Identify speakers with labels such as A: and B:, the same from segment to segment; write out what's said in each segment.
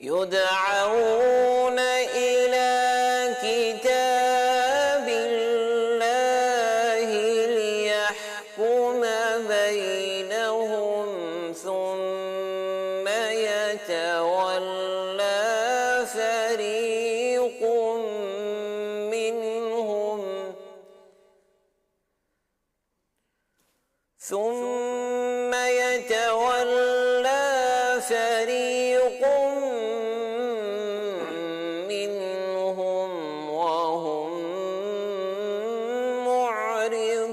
A: يدعون إلى كتاب الله ليحكم بينهم ثم يتولى فريق منهم وهم معرضون।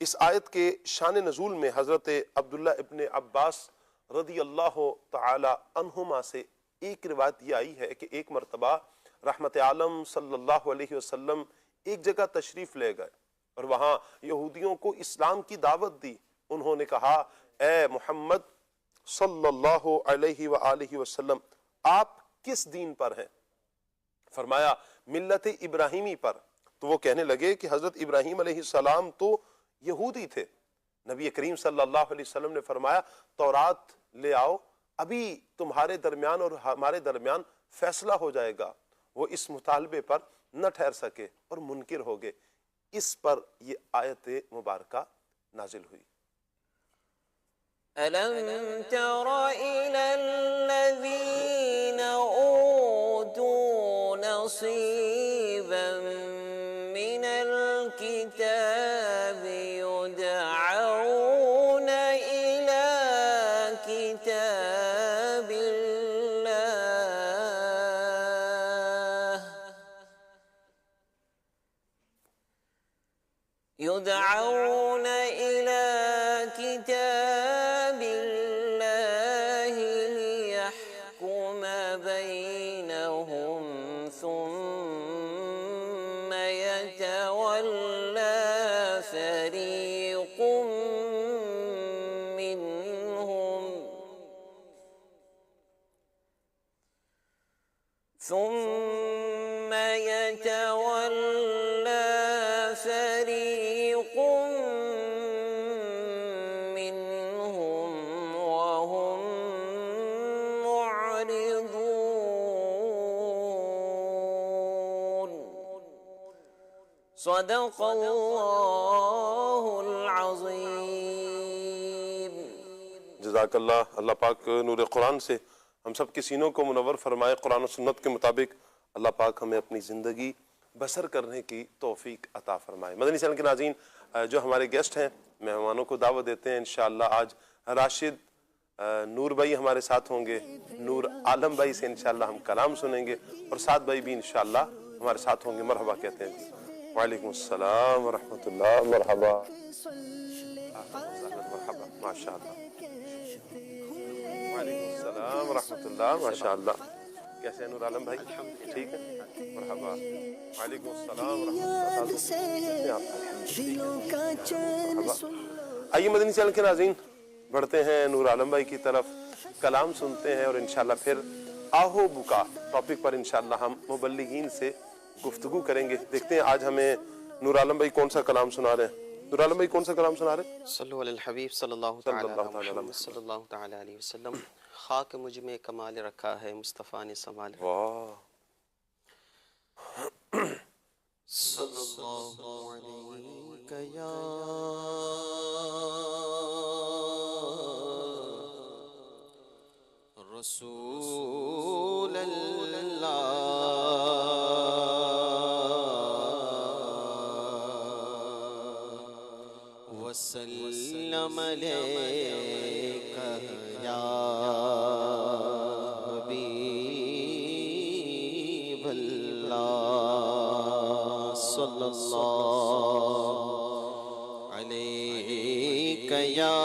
B: اس آیت کے شان نزول میں حضرت عبداللہ ابن عباس رضی اللہ تعالی عنہما سے ایک روایت یہ آئی ہے کہ ایک مرتبہ رحمت عالم صلی اللہ علیہ وسلم ایک جگہ تشریف لے گئے اور وہاں یہودیوں کو اسلام کی دعوت دی. انہوں نے کہا اے محمد صلی اللہ علیہ وآلہ وسلم آپ کس دین پر ہیں؟ فرمایا ملت ابراہیمی پر. تو وہ کہنے لگے کہ حضرت ابراہیم علیہ السلام تو یہودی تھے. نبی کریم صلی اللہ علیہ وسلم نے فرمایا تورات لے آؤ، ابھی تمہارے درمیان اور ہمارے درمیان فیصلہ ہو جائے گا. وہ اس مطالبے پر نہ ٹھہر سکے اور منکر ہو گئے. اس پر یہ آیت مبارکہ نازل ہوئی.
A: ألم تر إلى الذين أوتوا نصيبا من الكتاب يدعون إلى كتاب الله يدعون إلى كتاب الله ليحكم بينهم ثم يتولى فريق منهم وهم معرضون. صدق اللہ العظیم.
B: جزاک اللہ. اللہ پاک نور قرآن سے ہم سب کے سینوں کو منور فرمائے. قرآن و سنت کے مطابق اللہ پاک ہمیں اپنی زندگی بسر کرنے کی توفیق عطا فرمائے. مدنی چینل کے ناظرین، جو ہمارے گیسٹ ہیں مہمانوں کو دعوت دیتے ہیں. انشاءاللہ آج راشد نور بھائی ہمارے ساتھ ہوں گے. نور عالم بھائی سے انشاءاللہ ہم کلام سنیں گے اور سعد بھائی بھی انشاءاللہ ہمارے ساتھ ہوں گے. مرحبا کہتے ہیں. وعلیکم السلام ورحمۃ اللہ. مرحبا مرحبا ماشاء اللہ. وعلیکم السلام ورحمۃ اللہ. ماشاء اللہ. کیسے ہیں نور عالم بھائی؟ ٹھیک ہے. مرحبا. وعلیکم السلام ورحمۃ اللہ. آئیے مدنی چینل کے ناظرین بڑھتے ہیں نور عالم بھائی کی طرف. کلام سنتے ہیں اور انشاءاللہ پھر آہو بکا ٹاپک پر انشاءاللہ ہم مبلغین سے گفتگو کریں گے. دیکھتے ہیں آج ہمیں نور عالم بھائی کون سا کلام سنا رہے ہیں. نور عالم بھائی کون سا کلام سنا رہے ہیں؟
C: صلو علی الحبیب صلی اللہ تعالی علیہ وسلم. خاک مجھ میں کمال رکھا ہے مصطفیٰ نے سنبھال.
B: واہ.
C: صلی اللہ علیہ یا رسول اللہ وسلم علیک یا حبیب اللہ صلی اللہ علیک یا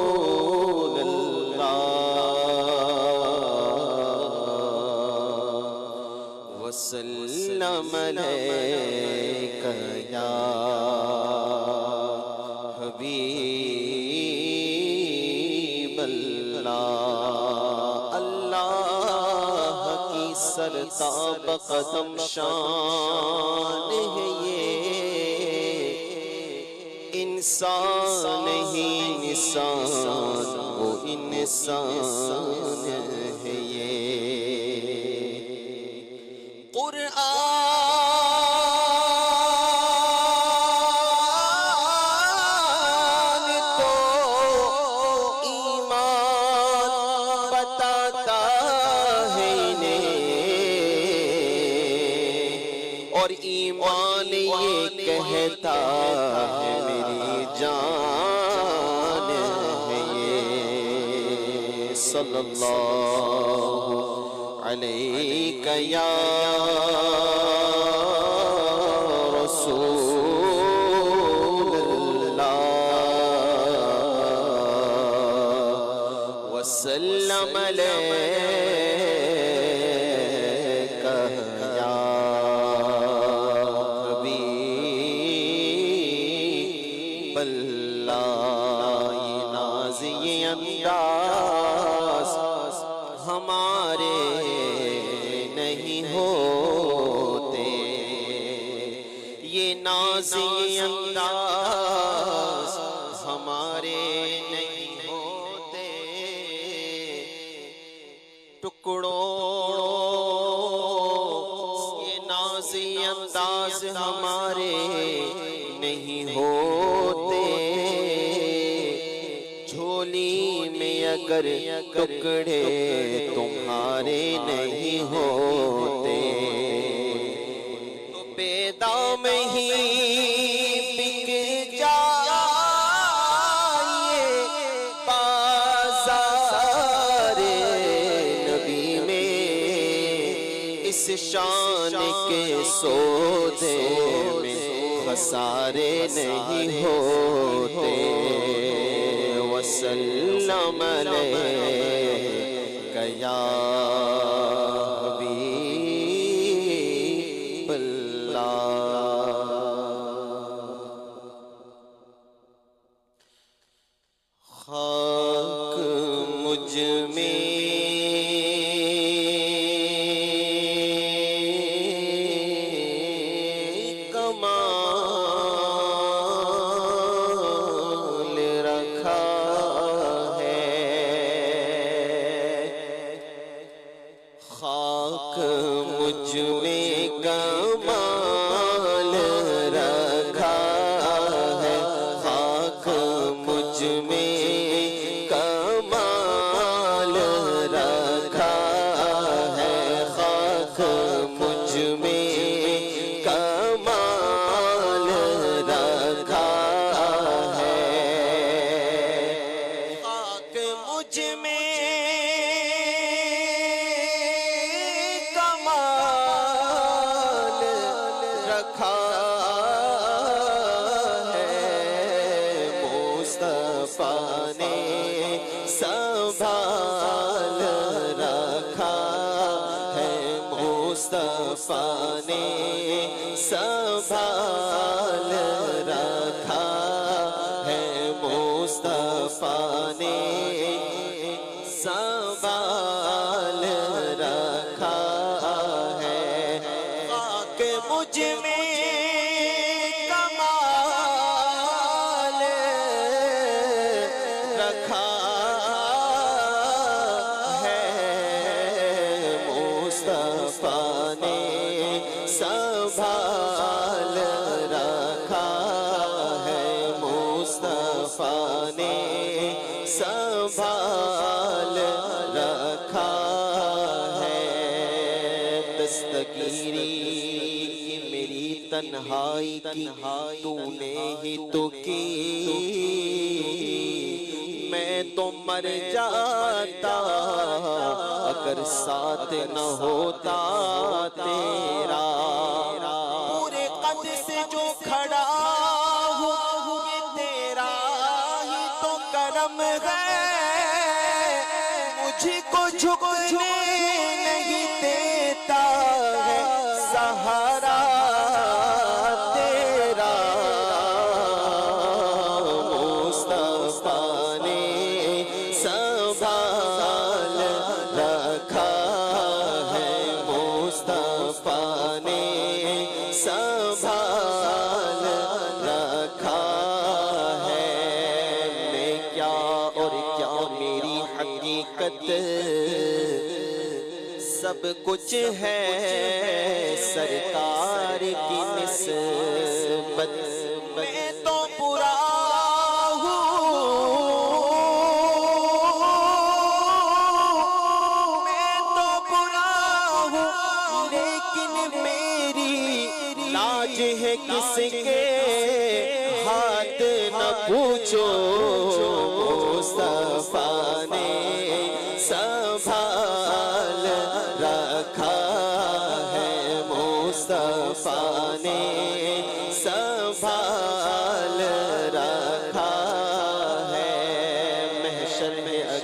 C: رسول اللہ وسلم علیک یا حبیب اللہ. اللہ کی سرتاب قدم شان ہے یہ، انسان نہیں انسان وہ انسان ہے یہ. قرآن تو ایمان بتاتا ہے انہیں، اور ایمان یہ کہتا ہے میری جان ہے یہ. صلی اللہ علیک یا رسول اللہ وسلم علیک یا حبیب اللہ. یہ ناز یہ انداز ہمارے نہیں ہوتے، یہ ناز یہ انداز ہمارے نہیں ہوتے. ٹکڑوں یہ ناز یہ انداز ہمارے نہیں ہوتے. جھولی میں اگر ٹکڑے تمہارے نہیں ہوتے تو پیدا میں ہی بک جائے بازار نبی میں. اس شان کے سودے میں خسارے نہیں ہوتے. وسلم علیک یا حبیب اللہ. خاک مجھ میں کمال رکھا ہے، خاک مجھ میں کمال رکھا ہے، خاک مجھ میں کمال رکھا ہے، خاک مجھ میں کمال رکھا ہے. خاک مجھ میں کمال رکھا ہے، مصطفیٰ نے سنبھال رکھا ہے، مصطفیٰ نے سنبھال رکھا ہے، مصطفیٰ نے سنبھال رکھا ہے. خاک مجھ میں کمال رکھا ہے، مصطفیٰ نے سنبھال رکھا ہے، مصطفیٰ نے سنبھال رکھا ہے. دستگیری میری تنہائی کی تو نے ہی تو کی، میں تو مر جاتا اگر ساتھ نہ ہوتا تیرا. پورے قد سے جو کھڑا ہوں یہ تیرا ہی تو کرم ہے، مجھ کو جھکنے نہیں دیتا ہے سہارا تیرا. مصطفیٰ نے سنبھال رکھا ہے، مصطفیٰ نے سنبھال رکھا ہے. میں کیا اور کیا میری حقیقت سب کچھ ہے سرکار کی نسبت. میں تو برا ہوں، میں تو برا ہوں، لیکن میری لاج ہے کس کے ہاتھ نہ پوچھو. مصطفیٰ نے سنبھال رکھا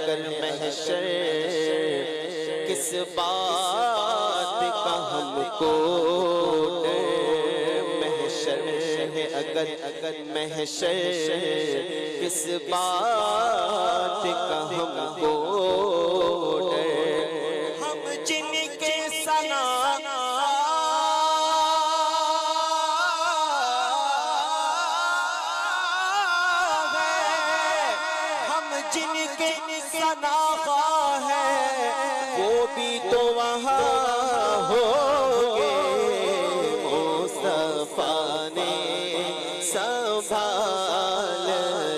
C: اگر محشر کس بات کا ہم کو ڈر، محشر ہے اگر محشر کس بات کا ہم کو ڈر، ہم جن کے ثنا جن کے ثنا ہے وہ بھی تو وہاں ہوں گے، مصطفیٰ نے سنبھال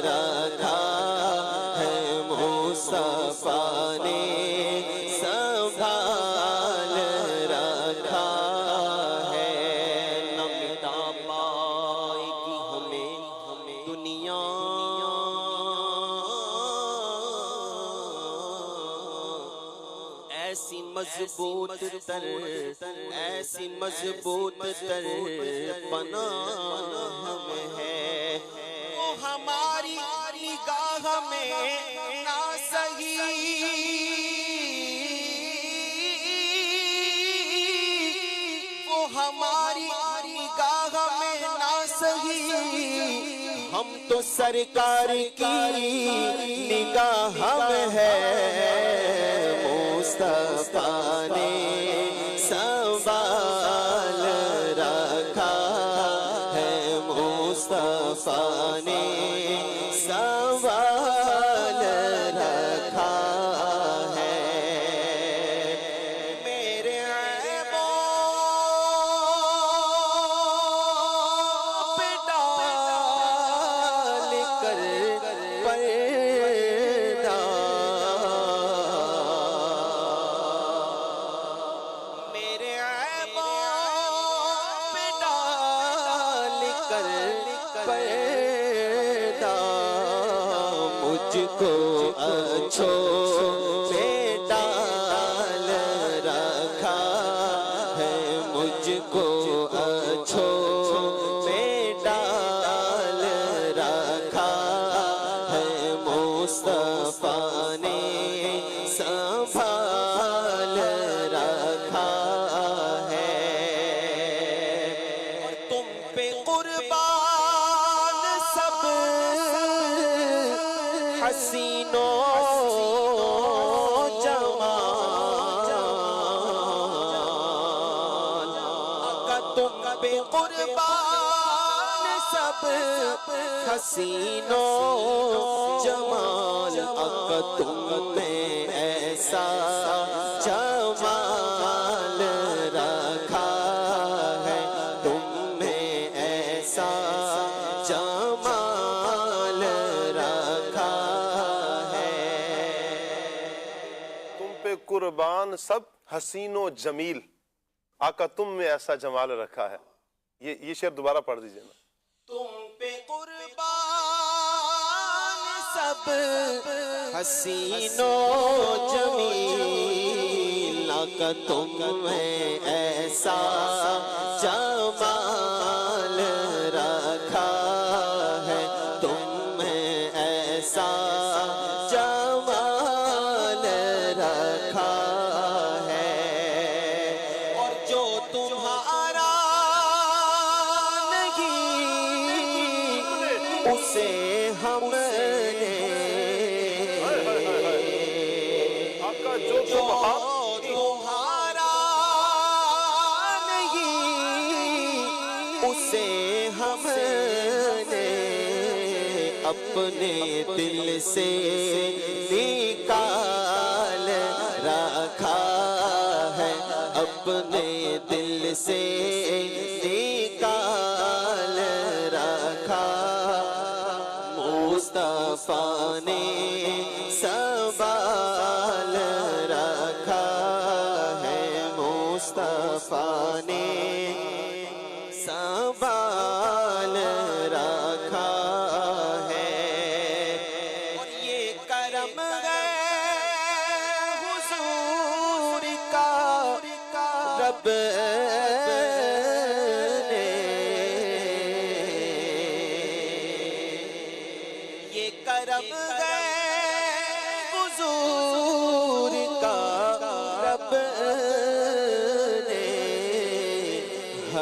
C: رکھا ہے، مصطفیٰ نے سنبھال رکھا ہے، نہ مٹا پائے گی ہمیں دنیا ایسی مضبوط تر، ایسی مضبوط تر پناہ میں ہے، وہ ہماری نگاہ میں نہ سہی، وہ ہماری نگاہ میں نہ سہی، ہم تو سرکار کی نگاہ میں ہے، مصطفیٰ نے سنبھال رکھا ہے، مصطفیٰ نے سنبھال رکھا ہے، میرے عیبوں پہ ڈال کر پردہ، مجھ کو اچھو پہ ڈال رکھا ہے، مجھ کو اچھو پہ ڈال رکھا ہے، مصطفیٰ نے سنبھال رکھا ہے، تم پہ قربان سب حسین و جمال، آقا تم پہ قربان سب حسین و جمال، آقا تم میں ایسا جمال رکھا ہے، تم میں ایسا جمال رکھا ہے،
B: تم پہ قربان سب حسین و جمیل، آقا تم میں ایسا جمال رکھا ہے، یہ شعر دوبارہ پڑھ دیجئے نا،
C: تم پہ قربان سب حسین و جمیل، آقا تم میں ایسا جمال رکھا ہے، تم میں ایسا جمال رکھا ہے، اور جو تمہارا اسے ہم نے،
B: آقا جو
C: تمہارا نہیں اسے ہم نے اپنے دل سے نکال رکھا ہے، اپنے دل سے نکال رکھا، مصطفیٰ نے سنبھال رکھا ہے، مصطفیٰ نے سنبھال رکھا ہے، اور یہ کرم ہے حضور کا رب نے، یہ کرم ہے حضور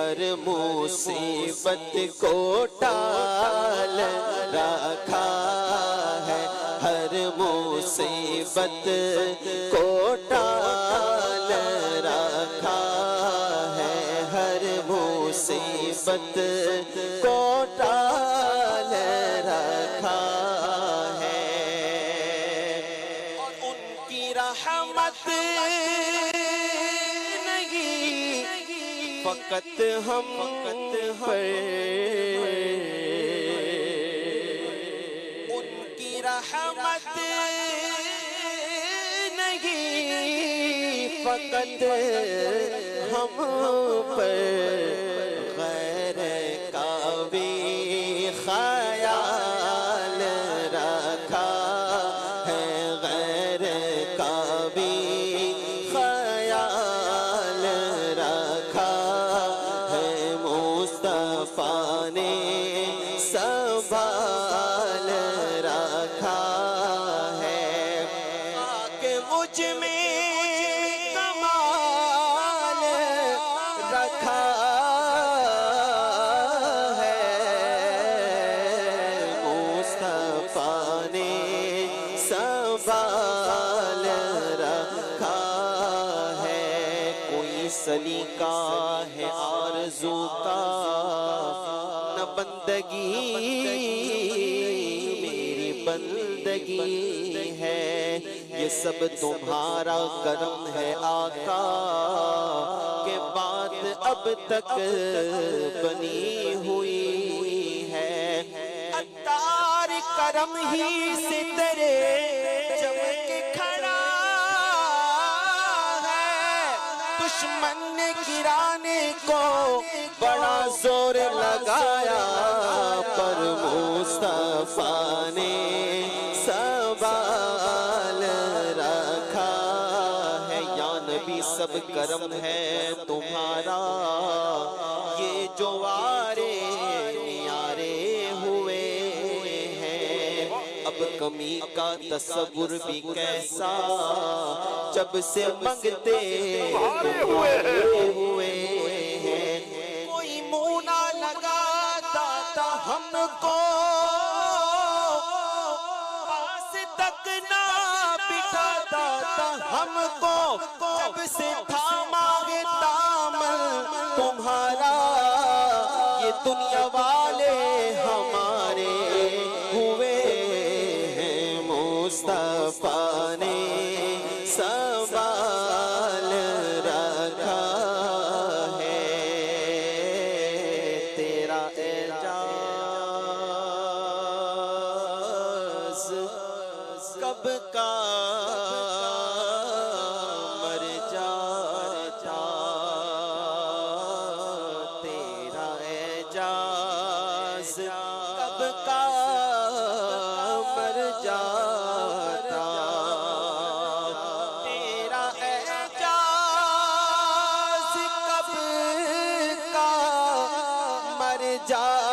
C: ہر مصیبت کو ٹال رکھا ہے، ہر مصیبت کو ٹال رکھا ہے، ہر مصیبت کو ٹال رکھا ہے، اور ان کی رحمت نہیں فقط ہم پر، ان کی رحمت نہیں فقط ہم پر، غیر کا بھی خیال رکھا ہے، غیر کا بھی خیال رکھا ہے، مصطفیٰ نے سنبھال رکھا ہے، کہ مجھ میں کمال رکھا ہے، مصطفیٰ نے سنبھال رکھا ہے، کوئی سلیقہ ہے آرزو کا نہ بندگی میری بندگی ہے، یہ سب تمہارا کرم ہے آقا، کہ بات اب تک بنی ہوئی ہے، عطار کرم ہی سے تیرے چمن کے کھڑا ہے، دشمن نے گرانے کو بڑا زور لگایا، پر مصطفیٰ نے سنبھال رکھا ہے، یا نبی سب کرم ہے تمہارا، یہ جو آرے نیارے ہوئے ہیں، اب کمی کا تصور بھی کیسا، جب سے منگتے تمہارے ہوئے ہیں، کوئی منہ نہ لگاتا تھا ہم کو، پاس تک نہ بٹھاتا تھا ہم کو، جب سے تھاما ہے دامن تمہارا، یہ دنیا والے ہمارے ہوئے ہیں، مصطفیٰ نے سنبھال رکھا ہے، تیرا اعجاز کب کا مر جاتا، تیرا اعجاز کب کا مر جاتا، تیرا اعجاز کب کا مر جاتا،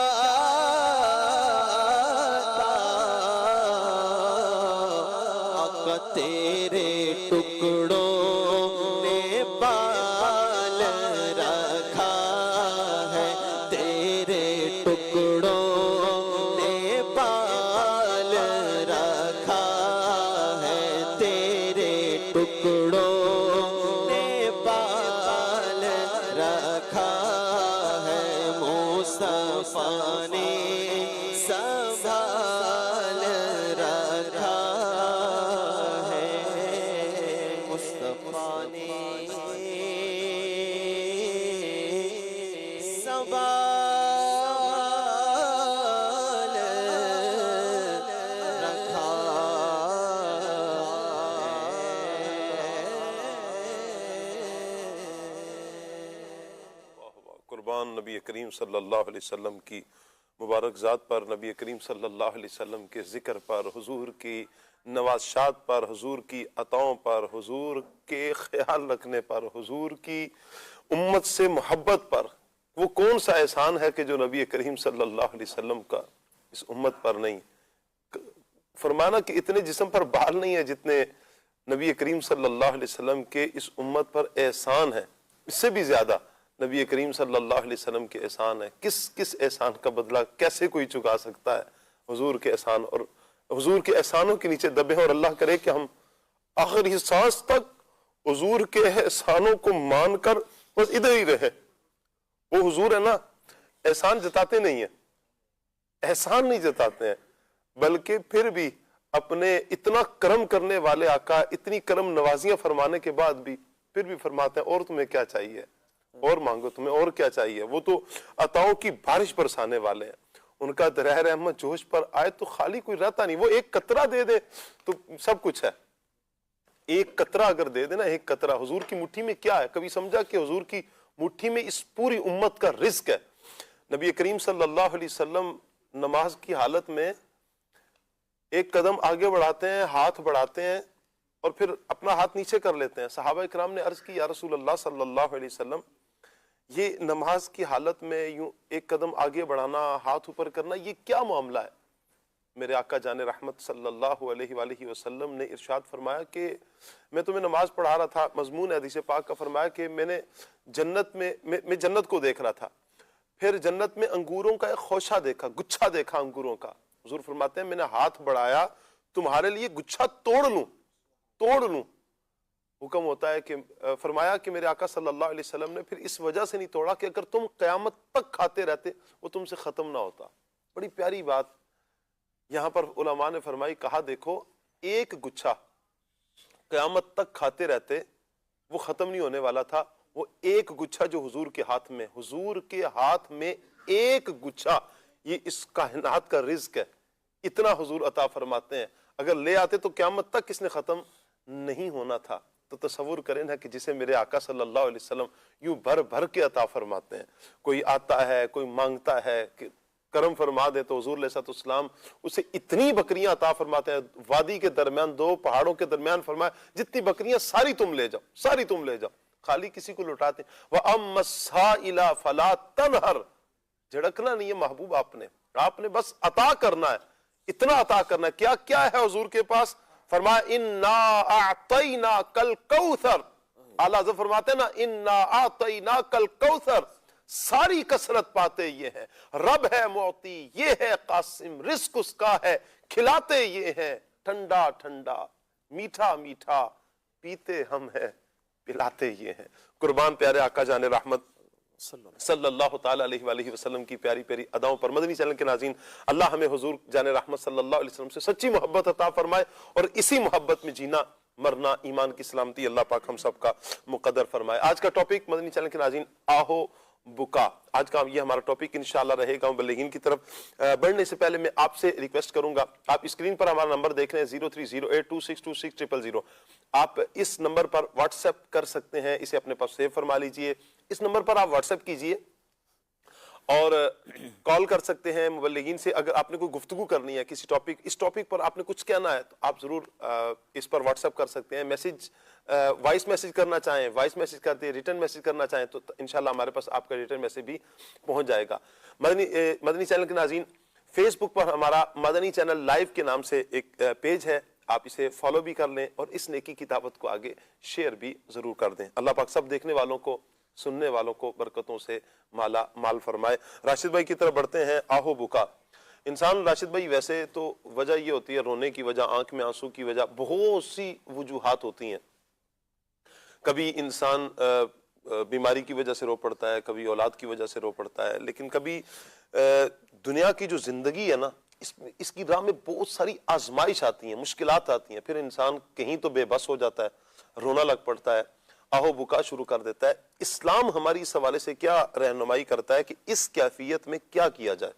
C: آقا تیرے ٹکڑوں نے بال رکھا ہے، تیرے ٹکڑوں نے بال رکھا ہے، تیرے ٹکڑوں نے بال رکھا ہے، مصطفیٰ نے سنبھال رکھا ہے، مصطفیٰ نے سنبھال رکھا
B: قربان نبی کریم صلی اللہ علیہ وسلم کی مبارک ذات پر، نبی کریم صلی اللہ علیہ وسلم کے ذکر پر، حضور کی نوازشات پر، حضور کی عطاؤں پر، حضور کے خیال رکھنے پر، حضور کی امت سے محبت پر. وہ کون سا احسان ہے کہ جو نبی کریم صلی اللہ علیہ وسلم کا اس امت پر نہیں؟ فرمانا کہ اتنے جسم پر بال نہیں ہے جتنے نبی کریم صلی اللہ علیہ وسلم کے اس امت پر احسان ہے. اس سے بھی زیادہ نبی کریم صلی اللہ علیہ وسلم کے احسان ہے. کس احسان کا بدلہ کیسے کوئی چکا سکتا ہے؟ حضور کے احسان، اور حضور کے احسانوں کے نیچے دبے ہیں، اور اللہ کرے کہ ہم آخری سانس تک حضور کے احسانوں کو مان کر بس ادھر ہی رہے. وہ حضور ہے نا، احسان جتاتے نہیں ہیں، احسان نہیں جتاتے ہیں، بلکہ پھر بھی اپنے اتنا کرم کرنے والے آقا، اتنی کرم نوازیاں فرمانے کے بعد بھی پھر بھی فرماتے ہیں اور تمہیں کیا چاہیے، اور مانگو، تمہیں اور کیا چاہیے. وہ تو عطاؤں کی بارش برسانے والے ہیں. ان کا درہ رحمت جوش پر آئے تو خالی کوئی رہتا نہیں. وہ ایک قطرہ دے دے تو سب کچھ ہے. ایک قطرہ اگر دے دے نا، ایک قطرہ، حضور کی مٹھی میں کیا ہے؟ کبھی سمجھا کہ حضور کی مٹھی میں اس پوری امت کا رزق ہے. نبی کریم صلی اللہ علیہ وسلم نماز کی حالت میں ایک قدم آگے بڑھاتے ہیں، ہاتھ بڑھاتے ہیں اور پھر اپنا ہاتھ نیچے کر لیتے ہیں. صحابہ اکرام نے عرض کی، یا رسول اللہ صلی اللہ علیہ وسلم، یہ نماز کی حالت میں یوں ایک قدم آگے بڑھانا، ہاتھ اوپر کرنا، یہ کیا معاملہ ہے؟ میرے آقا جان رحمت صلی اللہ علیہ وآلہ وسلم نے ارشاد فرمایا کہ میں تمہیں نماز پڑھا رہا تھا. مضمون حدیث پاک کا فرمایا کہ میں نے جنت میں جنت کو دیکھ رہا تھا، پھر جنت میں انگوروں کا ایک خوشہ دیکھا، گچھا دیکھا انگوروں کا. حضور فرماتے ہیں میں نے ہاتھ بڑھایا تمہارے لیے گچھا توڑ لوں. حکم ہوتا ہے کہ فرمایا کہ میرے آقا صلی اللہ علیہ وسلم نے پھر اس وجہ سے نہیں توڑا کہ اگر تم قیامت تک کھاتے رہتے وہ تم سے ختم نہ ہوتا. بڑی پیاری بات یہاں پر علماء نے فرمائی، کہا دیکھو ایک گچھا قیامت تک کھاتے رہتے وہ ختم نہیں ہونے والا تھا. وہ ایک گچھا جو حضور کے ہاتھ میں ایک گچھا، یہ اس کائنات کا رزق ہے. اتنا حضور عطا فرماتے ہیں، اگر لے آتے تو قیامت تک کس نے ختم نہیں ہونا تھا. تو تصور کریں نا کہ جسے میرے آقا صلی اللہ علیہ وسلم یوں بھر بھر کے عطا فرماتے ہیں. کوئی آتا ہے، کوئی مانگتا ہے کہ کرم فرما دے تو حضور علیہ السلام اسے اتنی بکریاں عطا فرماتے ہیں. وادی کے درمیان، دو پہاڑوں کے درمیان فرمایا جتنی بکریاں ساری تم لے جاؤ. خالی کسی کو لٹاتے ہیں. وَأَمَّا السَّائِلَ فَلَا تَنْهَرْ، جھڑکنا نہیں ہے محبوب، آپ نے بس عطا کرنا ہے، اتنا عطا کرنا ہے. کیا ہے حضور کے پاس؟ فرمایا اِنَّا أَعْطَيْنَاكَ الْكَوْثَرَ. اعلیٰ حضرت فرماتے ہیں نا، اِنَّا أَعْطَيْنَاكَ الْكَوْثَرَ. ساری کثرت پاتے یہ ہیں، رب ہے معطی، یہ ہے قاسم، رزق اس کا ہے، کھلاتے یہ ہیں، ٹھنڈا ٹھنڈا میٹھا میٹھا پیتے ہم ہیں، پلاتے یہ ہیں. قربان پیارے آقا جان رحمت صلی اللہ تعالی علیہ وآلہ وسلم کی پیاری پیاری اداؤں پر. مدنی چینل کے ناظرین، اللہ ہمیں حضور جان رحمت صلی اللہ علیہ وسلم سے سچی محبت عطا فرمائے اور اسی محبت میں جینا مرنا، ایمان کی سلامتی اللہ پاک ہم سب کا مقدر فرمائے. آج کا ٹاپک مدنی چینل کے ناظرین آہو بکا. آج کا یہ ہمارا ٹاپک انشاءاللہ رہے گا. مبلغین کی طرف بڑھنے سے پہلے میں آپ سے ریکویسٹ کروں گا، آپ اسکرین پر ہمارا نمبر دیکھ رہے ہیں 0308262600. آپ اس نمبر پر واٹس ایپ کر سکتے ہیں، اسے اپنے پاس سیو فرما لیجئے. اس نمبر پر آپ واٹس ایپ کیجئے اور کال کر سکتے ہیں مبلغین سے. اگر آپ نے کوئی گفتگو کرنی ہے کسی ٹاپک، اس ٹاپک پر آپ نے کچھ کہنا ہے تو آپ ضرور اس پر واٹس ایپ کر سکتے ہیں. میسج وائس میسج کرنا چاہیں وائس میسج کر دیں، ریٹرن میسج کرنا چاہیں تو انشاءاللہ ہمارے پاس آپ کا ریٹرن میسج بھی پہنچ جائے گا. مدنی چینل کے ناظرین، فیس بک پر ہمارا مدنی چینل لائیو کے نام سے ایک پیج ہے، آپ اسے فالو بھی کر لیں اور اس نیکی کی دعوت کو آگے شیئر بھی ضرور کر دیں. اللہ پاک سب دیکھنے والوں کو، سننے والوں کو برکتوں سے مالا مال فرمائے. راشد بھائی کی طرف بڑھتے ہیں. آہو بکا. انسان راشد بھائی ویسے تو وجہ یہ ہوتی ہے، رونے کی وجہ، آنکھ میں آنسو کی وجہ بہت سی وجوہات ہوتی ہیں. کبھی انسان بیماری کی وجہ سے رو پڑتا ہے، کبھی اولاد کی وجہ سے رو پڑتا ہے، لیکن کبھی دنیا کی جو زندگی ہے نا، اس کی راہ میں بہت ساری آزمائش آتی ہیں، مشکلات آتی ہیں، پھر انسان کہیں تو بے بس ہو جاتا ہے، رونا لگ پڑتا ہے، آہو بکا شروع کر دیتا ہے. اسلام ہماری اس حوالے سے کیا رہنمائی کرتا ہے کہ اس کیفیت میں کیا کیا جائے؟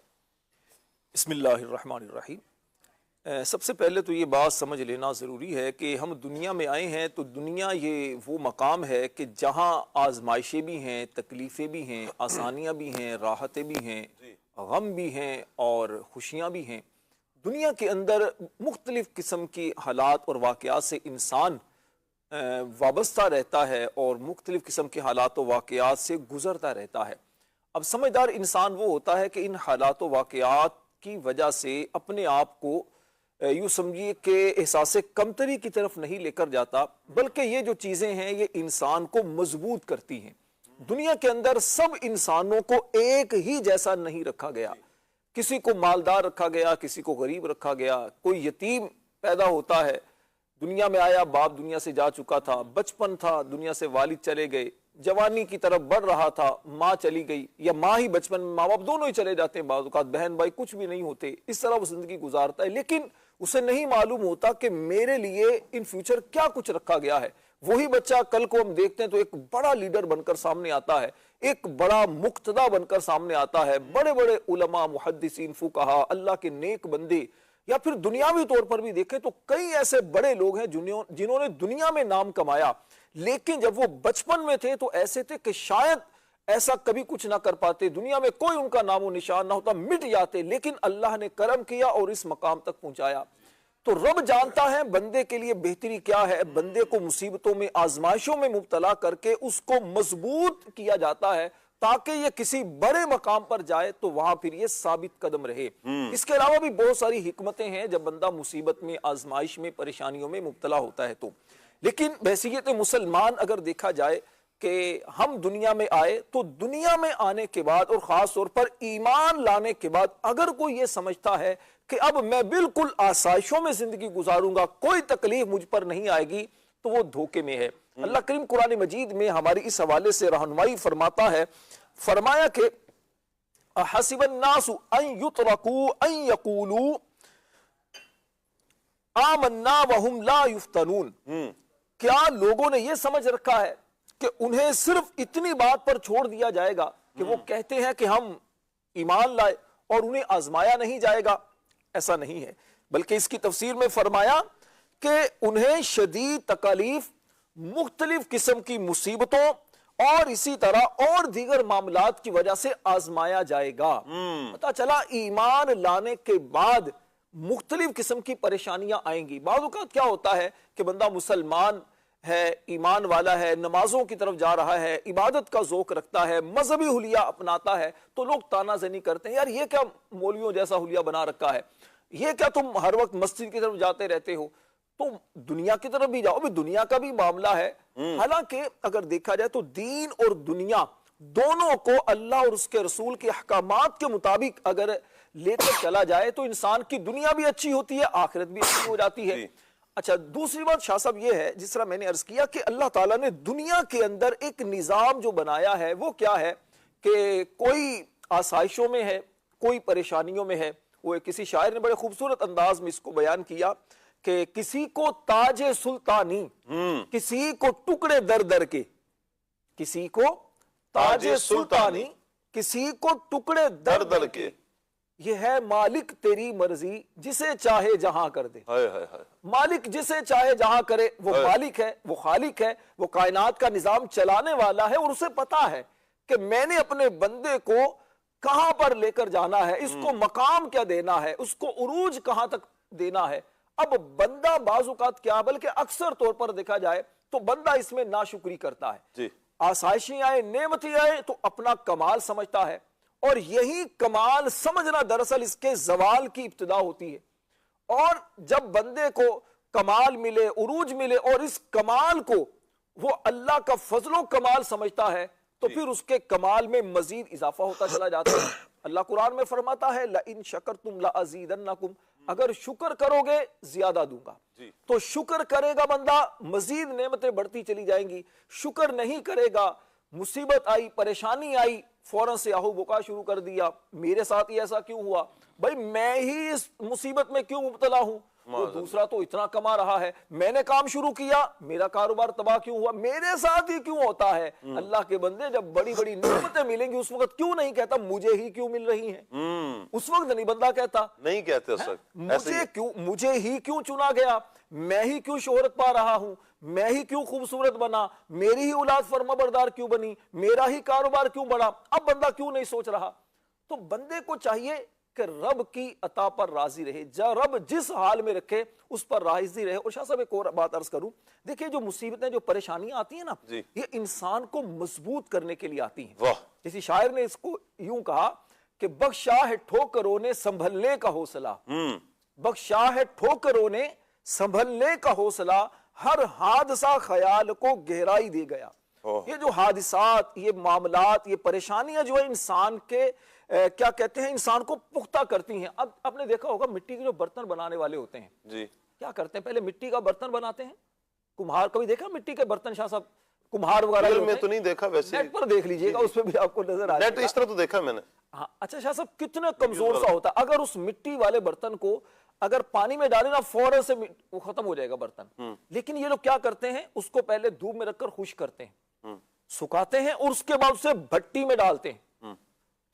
D: بسم اللہ الرحمن الرحیم. سب سے پہلے تو یہ بات سمجھ لینا ضروری ہے کہ ہم دنیا میں آئے ہیں تو دنیا یہ وہ مقام ہے کہ جہاں آزمائشیں بھی ہیں، تکلیفیں بھی ہیں، آسانیاں بھی ہیں، راحتیں بھی ہیں، غم بھی ہیں اور خوشیاں بھی ہیں. دنیا کے اندر مختلف قسم کی حالات اور واقعات سے انسان وابستہ رہتا ہے اور مختلف قسم کے حالات و واقعات سے گزرتا رہتا ہے. اب سمجھدار انسان وہ ہوتا ہے کہ ان حالات و واقعات کی وجہ سے اپنے آپ کو یوں سمجھیے کہ احساس کمتری کی طرف نہیں لے کر جاتا، بلکہ یہ جو چیزیں ہیں یہ انسان کو مضبوط کرتی ہیں. دنیا کے اندر سب انسانوں کو ایک ہی جیسا نہیں رکھا گیا. کسی کو مالدار رکھا گیا, کسی کو غریب رکھا گیا, کوئی یتیم پیدا ہوتا ہے, دنیا میں آیا, باپ دنیا سے جا چکا تھا, بچپن تھا, دنیا سے والد چلے گئے, جوانی کی طرف بڑھ رہا تھا, ماں چلی گئی, یا ماں ہی بچپن میں, ماں باپ دونوں ہی چلے جاتے ہیں, بعض اوقات بہن بھائی کچھ بھی نہیں ہوتے, اس طرح وہ زندگی گزارتا ہے. لیکن اسے نہیں معلوم ہوتا کہ میرے لیے ان فیوچر کیا کچھ رکھا گیا ہے. وہی بچہ کل کو ہم دیکھتے ہیں تو ایک بڑا لیڈر بن کر سامنے آتا ہے, ایک بڑا مقتدا بن کر سامنے آتا ہے, بڑے بڑے علماء, محدثین, فقہاء, اللہ کے نیک بندے, یا پھر دنیاوی طور پر بھی دیکھیں تو کئی ایسے بڑے لوگ ہیں جنہوں نے دنیا میں نام کمایا, لیکن جب وہ بچپن میں تھے تو ایسے تھے کہ شاید ایسا کبھی کچھ نہ کر پاتے, دنیا میں کوئی ان کا نام و نشان نہ ہوتا, مٹ جاتے, لیکن اللہ نے کرم کیا اور اس مقام تک پہنچایا. تو رب جانتا ہے بندے کے لیے بہتری کیا ہے. بندے کو مصیبتوں میں, آزمائشوں میں مبتلا کر کے اس کو مضبوط کیا جاتا ہے تاکہ یہ کسی بڑے مقام پر جائے تو وہاں پھر یہ ثابت قدم رہے. اس کے علاوہ بھی بہت ساری حکمتیں ہیں جب بندہ مصیبت میں, آزمائش میں, پریشانیوں میں مبتلا ہوتا ہے تو. لیکن بحیثیت مسلمان اگر دیکھا جائے کہ ہم دنیا میں آئے تو دنیا میں آنے کے بعد اور خاص طور پر ایمان لانے کے بعد اگر کوئی یہ سمجھتا ہے کہ اب میں بالکل آسائشوں میں زندگی گزاروں گا, کوئی تکلیف مجھ پر نہیں آئے گی, تو وہ دھوکے میں ہے. اللہ کریم قرآن مجید میں ہماری اس حوالے سے رہنمائی فرماتا ہے, فرمایا کہ حسب الناس ان یترکوا ان یقولوا آمنا وہم لا یفتنون. کیا لوگوں نے یہ سمجھ رکھا ہے کہ انہیں صرف اتنی بات پر چھوڑ دیا جائے گا کہ وہ کہتے ہیں کہ ہم ایمان لائے اور انہیں آزمایا نہیں جائے گا؟ ایسا نہیں ہے, بلکہ اس کی تفسیر میں فرمایا کہ انہیں شدید تکالیف, مختلف قسم کی مصیبتوں اور اسی طرح اور دیگر معاملات کی وجہ سے آزمایا جائے گا. پتہ چلا ایمان لانے کے بعد مختلف قسم کی پریشانیاں آئیں گی. بعض اوقات کیا ہوتا ہے کہ بندہ مسلمان ہے, ایمان والا ہے, نمازوں کی طرف جا رہا ہے, عبادت کا ذوق رکھتا ہے, مذہبی حلیہ اپناتا ہے, تو لوگ تانا زنی کرتے ہیں, یار یہ کیا مولویوں جیسا حلیہ بنا رکھا ہے, یہ کیا تم ہر وقت مسجد کی طرف جاتے رہتے ہو, تو دنیا کی طرف بھی جاؤ, بھی دنیا کا بھی معاملہ ہے. حالانکہ اگر دیکھا جائے تو دین اور دنیا دونوں کو اللہ اور اس کے رسول کے احکامات کے مطابق اگر لے کر چلا جائے تو انسان کی دنیا بھی اچھی ہوتی ہے, آخرت بھی اچھی ہو جاتی ہے. اچھا, دوسری بات شاہ صاحب یہ ہے, جس طرح میں نے عرض کیا کہ اللہ تعالیٰ نے دنیا کے اندر ایک نظام جو بنایا ہے وہ کیا ہے کہ کوئی آسائشوں میں ہے, کوئی پریشانیوں میں ہے. وہ کسی شاعر نے بڑے خوبصورت انداز میں اس کو بیان کیا کہ کسی کو تاج سلطانی, کسی کو ٹکڑے در در کے, کسی کو تاج سلطانی, کسی کو ٹکڑے در در کے, یہ ہے مالک تیری مرضی جسے چاہے جہاں کر دے. مالک جسے چاہے جہاں کرے, وہ مالک ہے, وہ خالق ہے, وہ کائنات کا نظام چلانے والا ہے, اور اسے پتا ہے کہ میں نے اپنے بندے کو کہاں پر لے کر جانا ہے, اس کو مقام کیا دینا ہے, اس کو عروج کہاں تک دینا ہے. اب بندہ بعض اوقات کیا, بلکہ اکثر طور پر دیکھا جائے تو بندہ اس میں ناشکری کرتا ہے. آسائشیں آئے, نعمتیں آئے تو اپنا کمال سمجھتا ہے, اور یہی کمال سمجھنا دراصل اس کے زوال کی ابتدا ہوتی ہے. اور جب بندے کو کمال ملے, عروج ملے, اور اس کمال کو وہ اللہ کا فضل و کمال سمجھتا ہے تو پھر اس کے کمال میں مزید اضافہ ہوتا چلا جاتا ہے. اللہ قرآن میں فرماتا ہے لَإِن شَكَرْتُمْ لَأَزِيدَنَّكُمْ, اگر شکر کرو گے زیادہ دوں گا. تو شکر کرے گا بندہ, مزید نعمتیں بڑھتی چلی جائیں گی. شکر نہیں کرے گا, مصیبت آئی, پریشانی آئی, فوراں سے آہو بکا شروع کر دیا, میرے ساتھ یہ ایسا کیوں ہوا, بھائی میں ہی اس مصیبت میں کیوں مبتلا ہوں, وہ دوسرا تو اتنا کما رہا ہے, میں نے کام شروع کیا, میرا کاروبار تباہ کیوں ہوا, میرے ساتھ ہی کیوں ہوتا ہے. اللہ کے بندے جب بڑی بڑی نعمتیں ملیں گی اس وقت کیوں نہیں کہتا مجھے ہی کیوں مل رہی ہیں؟ اس وقت نہیں بندہ کہتا,
B: نہیں کہتے اس وقت
D: مجھے ہی کیوں چنا گیا, میں ہی کیوں شہرت پا رہا ہوں, میں ہی کیوں خوبصورت بنا, میری ہی اولاد فرما بردار کیوں بنی, میرا ہی کاروبار کیوں بڑھا. اب بندہ کیوں نہیں سوچ رہا؟ تو بندے کو چاہیے کہ رب کی عطا پر راضی رہے, رب جس حال میں رکھے اس پر راضی رہے. اور شاہ صاحب ایک اور بات عرض کروں, دیکھیں جو مصیبتیں, جو پریشانیاں آتی ہیں نا, یہ انسان کو مضبوط کرنے کے لیے آتی ہیں. کسی شاعر نے اس کو یوں کہا کہ بخشا ہے ٹھوکروں نے سنبھلنے کا حوصلہ, بخشا ہے ٹھوکروں نے سنبھلنے کا حوصلہ, ہر حادثہ خیال کو گہرائی دے گیا. یہ جو حادثات، یہ معاملات، یہ پریشانیاں جو ہے انسان کے کیا کہتے ہیں، انسان کو پختہ کرتی ہیں۔ اب آپ نے دیکھا ہوگا مٹی کے جو برتن بنانے والے ہوتے ہیں
B: جی
D: کیا کرتے ہیں، پہلے مٹی کا برتن بناتے ہیں، کمہار کبھی دیکھا مٹی کے برتن شاہ صاحب، کمہار وغیرہ جو
B: میں تو نہیں دیکھا، ویسے
D: نیٹ پر دیکھ لیجئے گا، اس پہ بھی آپ کو نظر آ
B: نیٹ
D: جائے
B: اس طرح تو دیکھا میں نے۔
D: ہاں اچھا شاہ صاحب کتنا کمزور سا ہوتا ہے، اگر اس مٹی والے برتن کو اگر پانی میں ڈالے نا فوراں سے وہ ختم ہو جائے گا برتن، لیکن یہ لوگ کیا کرتے ہیں، اس کو پہلے دھوپ میں رکھ کر خشک کرتے ہیں، سکھاتے ہیں، اور اس کے بعد اسے بھٹی میں ڈالتے ہیں،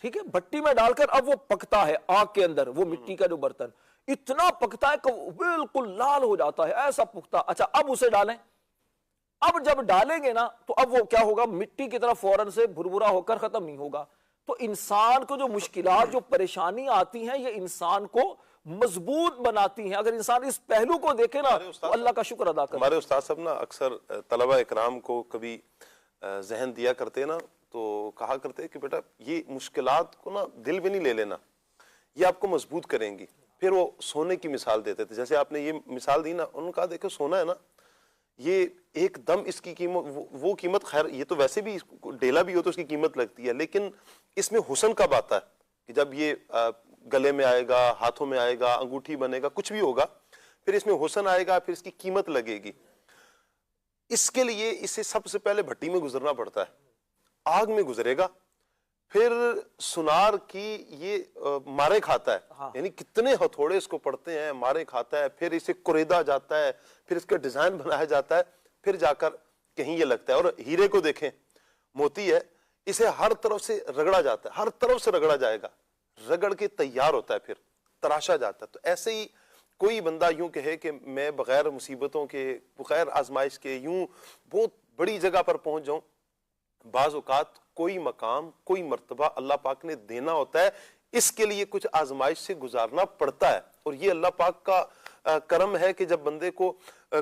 D: ٹھیک ہے، بھٹی میں ڈال کر اب وہ پکتا ہے آگ کے اندر، وہ مٹی کا جو برتن اتنا پکتا ہے کہ بالکل لال ہو جاتا ہے، ایسا پختہ۔ اچھا اب اسے ڈالیں، اب جب ڈالیں گے نا تو اب وہ کیا ہوگا، مٹی کی طرح فوراں سے بھربھرا ہو کر ختم نہیں ہوگا۔ تو انسان کو جو مشکلات، جو پریشانی آتی ہیں، یہ انسان کو مضبوط بناتی ہیں۔ اگر انسان اس پہلو کو دیکھے نا تو اللہ کا شکر ادا کرے۔
B: ہمارے استاد صاحب نا اکثر طلبہ اکرام کو کبھی ذہن دیا کرتے نا، تو کہا کرتے کہ بیٹا یہ مشکلات کو نا دل میں نہیں لے لینا، یہ آپ کو مضبوط کریں گی۔ پھر وہ سونے کی مثال دیتے تھے، جیسے آپ نے یہ مثال دی نا، انہوں نے کہا دیکھو سونا ہے نا، یہ ایک دم اس کی قیمت، وہ قیمت، خیر یہ تو ویسے بھی ڈیلا بھی ہو تو اس کی قیمت لگتی ہے، لیکن اس میں حسن کب آتا ہے کہ جب یہ گلے میں آئے گا، ہاتھوں میں آئے گا، انگوٹھی بنے گا، کچھ بھی ہوگا، پھر اس میں حسن آئے گا، پھر اس کی قیمت لگے گی۔ اس کے لیے اسے سب سے پہلے بھٹی میں گزرنا پڑتا ہے، آگ میں گزرے گا، پھر سنار کی یہ مارے کھاتا ہے، یعنی کتنے ہتھوڑے اس کو پڑتے ہیں، مارے کھاتا ہے، پھر اسے کریدا جاتا ہے، پھر اس کا ڈیزائن بنایا جاتا ہے، پھر جا کر کہیں یہ لگتا ہے۔ اور ہیرے کو دیکھیں، موتی ہے، اسے ہر طرف سے رگڑا جاتا ہے، ہر طرف سے رگڑا جائے گا، رگڑ کے تیار ہوتا ہے، پھر تراشا جاتا ہے۔ تو ایسے ہی کوئی بندہ یوں کہے کہ میں بغیر مصیبتوں کے، بغیر آزمائش کے یوں بہت بڑی جگہ پر پہنچ جاؤں، بعض اوقات کوئی مقام، کوئی مرتبہ اللہ پاک نے دینا ہوتا ہے، اس کے لیے کچھ آزمائش سے گزارنا پڑتا ہے۔ اور یہ اللہ پاک کا کرم ہے کہ جب بندے کو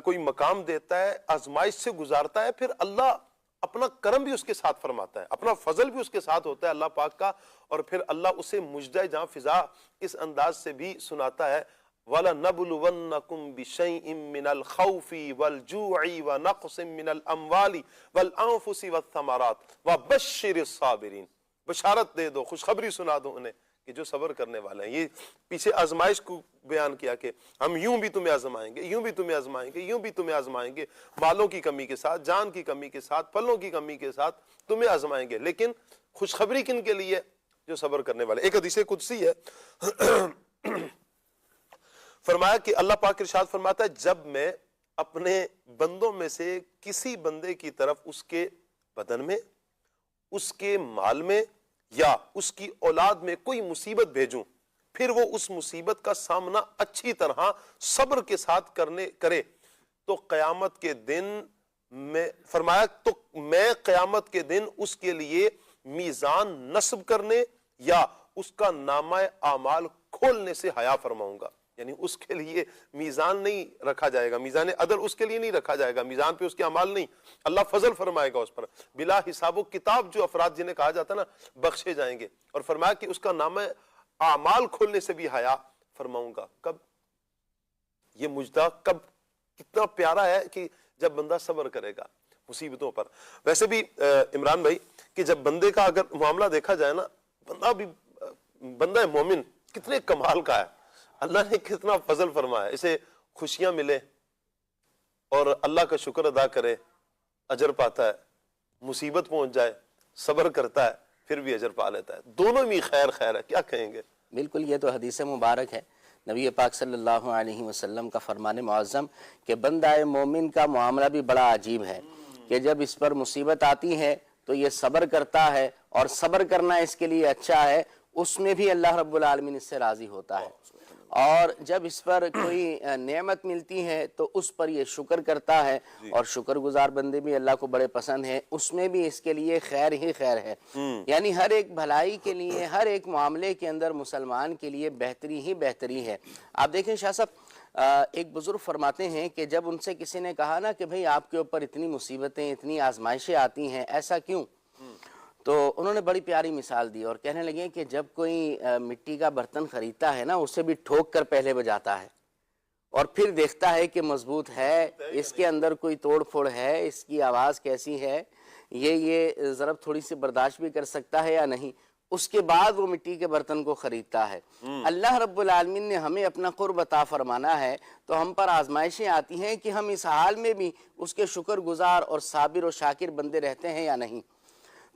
B: کوئی مقام دیتا ہے، آزمائش سے گزارتا ہے، پھر اللہ اپنا کرم بھی اس کے ساتھ فرماتا ہے، اپنا فضل بھی اس کے ساتھ ہوتا ہے اللہ پاک کا، اور پھر اللہ اسے مجدہ جہاں فضا اس انداز سے بھی سناتا ہے، وَلَنَبْلُوَنَّكُمْ بِشَيْءٍ مِّنَ الْخَوْفِ وَالْجُوعِ وَنَقْصٍ مِّنَ الْأَمْوَالِ وَالْأَنفُسِ وَالثَّمَرَاتِ وَبَشِّرِ الصَّابِرِينَ۔ بشارت دے دو، خوشخبری سنا دو انہیں کہ جو صبر کرنے والے ہیں۔ یہ پیچھے آزمائش کو بیان کیا کہ ہم یوں بھی تمہیں آزمائیں گے، یوں بھی تمہیں آزمائیں گے، یوں بھی تمہیں آزمائیں گے، مالوں کی کمی کے ساتھ، جان کی کمی کے ساتھ، پلوں کی کمی کے ساتھ تمہیں آزمائیں گے، لیکن خوشخبری کن کے لیے؟ جو صبر کرنے والے۔ ایک حدیث قدسی ہے، فرمایا کہ اللہ پاک ارشاد فرماتا ہے، جب میں اپنے بندوں میں سے کسی بندے کی طرف اس کے بدن میں، اس کے مال میں یا اس کی اولاد میں کوئی مصیبت بھیجوں، پھر وہ اس مصیبت کا سامنا اچھی طرح صبر کے ساتھ کرے تو قیامت کے دن میں، فرمایا تو میں قیامت کے دن اس کے لیے میزان نصب کرنے یا اس کا نامہ اعمال کھولنے سے حیا فرماؤں گا۔ یعنی اس کے لیے میزان نہیں رکھا جائے گا، میزان عدل اس کے لیے نہیں رکھا جائے گا، میزان پہ اس کے اعمال نہیں، اللہ فضل فرمائے گا اس پر، بلا حساب و کتاب جو افراد جنہیں کہا جاتا ہے نا، بخشے جائیں گے۔ اور فرمایا کہ اس کا نامہ اعمال کھولنے سے بھی حیا فرماؤں گا۔ کب یہ مجدہ، کب کتنا پیارا ہے کہ جب بندہ صبر کرے گا مصیبتوں پر۔ ویسے بھی عمران بھائی کہ جب بندے کا اگر معاملہ دیکھا جائے نا، بندہ مومن کتنے کمال کا ہے، اللہ نے کتنا فضل فرمایا، اسے خوشیاں ملے اور اللہ کا شکر ادا کرے، اجر پاتا ہے، مصیبت پہنچ جائے صبر کرتا ہے پھر بھی اجر پا لیتا ہے، دونوں میں خیر خیر ہے۔ کیا کہیں گے؟
A: بالکل، یہ تو حدیث مبارک ہے، نبی پاک صلی اللہ علیہ وسلم کا فرمان معظم کہ بندہ مومن کا معاملہ بھی بڑا عجیب ہے کہ جب اس پر مصیبت آتی ہے تو یہ صبر کرتا ہے، اور صبر کرنا اس کے لیے اچھا ہے، اس میں بھی اللہ رب العالمین اس سے راضی ہوتا ہے، اور جب اس پر کوئی نعمت ملتی ہے تو اس پر یہ شکر کرتا ہے، اور شکر گزار بندے بھی اللہ کو بڑے پسند ہیں، اس میں بھی اس کے لیے خیر ہی خیر ہے۔ یعنی ہر ایک بھلائی کے لیے، ہر ایک معاملے کے اندر مسلمان کے لیے بہتری ہی بہتری ہے۔ آپ دیکھیں شاہ صاحب، ایک بزرگ فرماتے ہیں کہ جب ان سے کسی نے کہا نا کہ بھئی آپ کے اوپر اتنی مصیبتیں، اتنی آزمائشیں آتی ہیں، ایسا کیوں؟ تو انہوں نے بڑی پیاری مثال دی اور کہنے لگے کہ جب کوئی مٹی کا برتن خریدتا ہے نا، اسے بھی ٹھوک کر پہلے بجاتا ہے، اور پھر دیکھتا ہے کہ مضبوط ہے، اس کے اندر کوئی توڑ پھوڑ ہے، اس کی آواز کیسی ہے، یہ ضرب تھوڑی سی برداشت بھی کر سکتا ہے یا نہیں، اس کے بعد وہ مٹی کے برتن کو خریدتا ہے۔ اللہ رب العالمین نے ہمیں اپنا قرب عطا فرمانا ہے تو ہم پر آزمائشیں آتی ہیں کہ ہم اس حال میں بھی اس کے شکر گزار اور صابر و شاکر بندے رہتے ہیں یا نہیں۔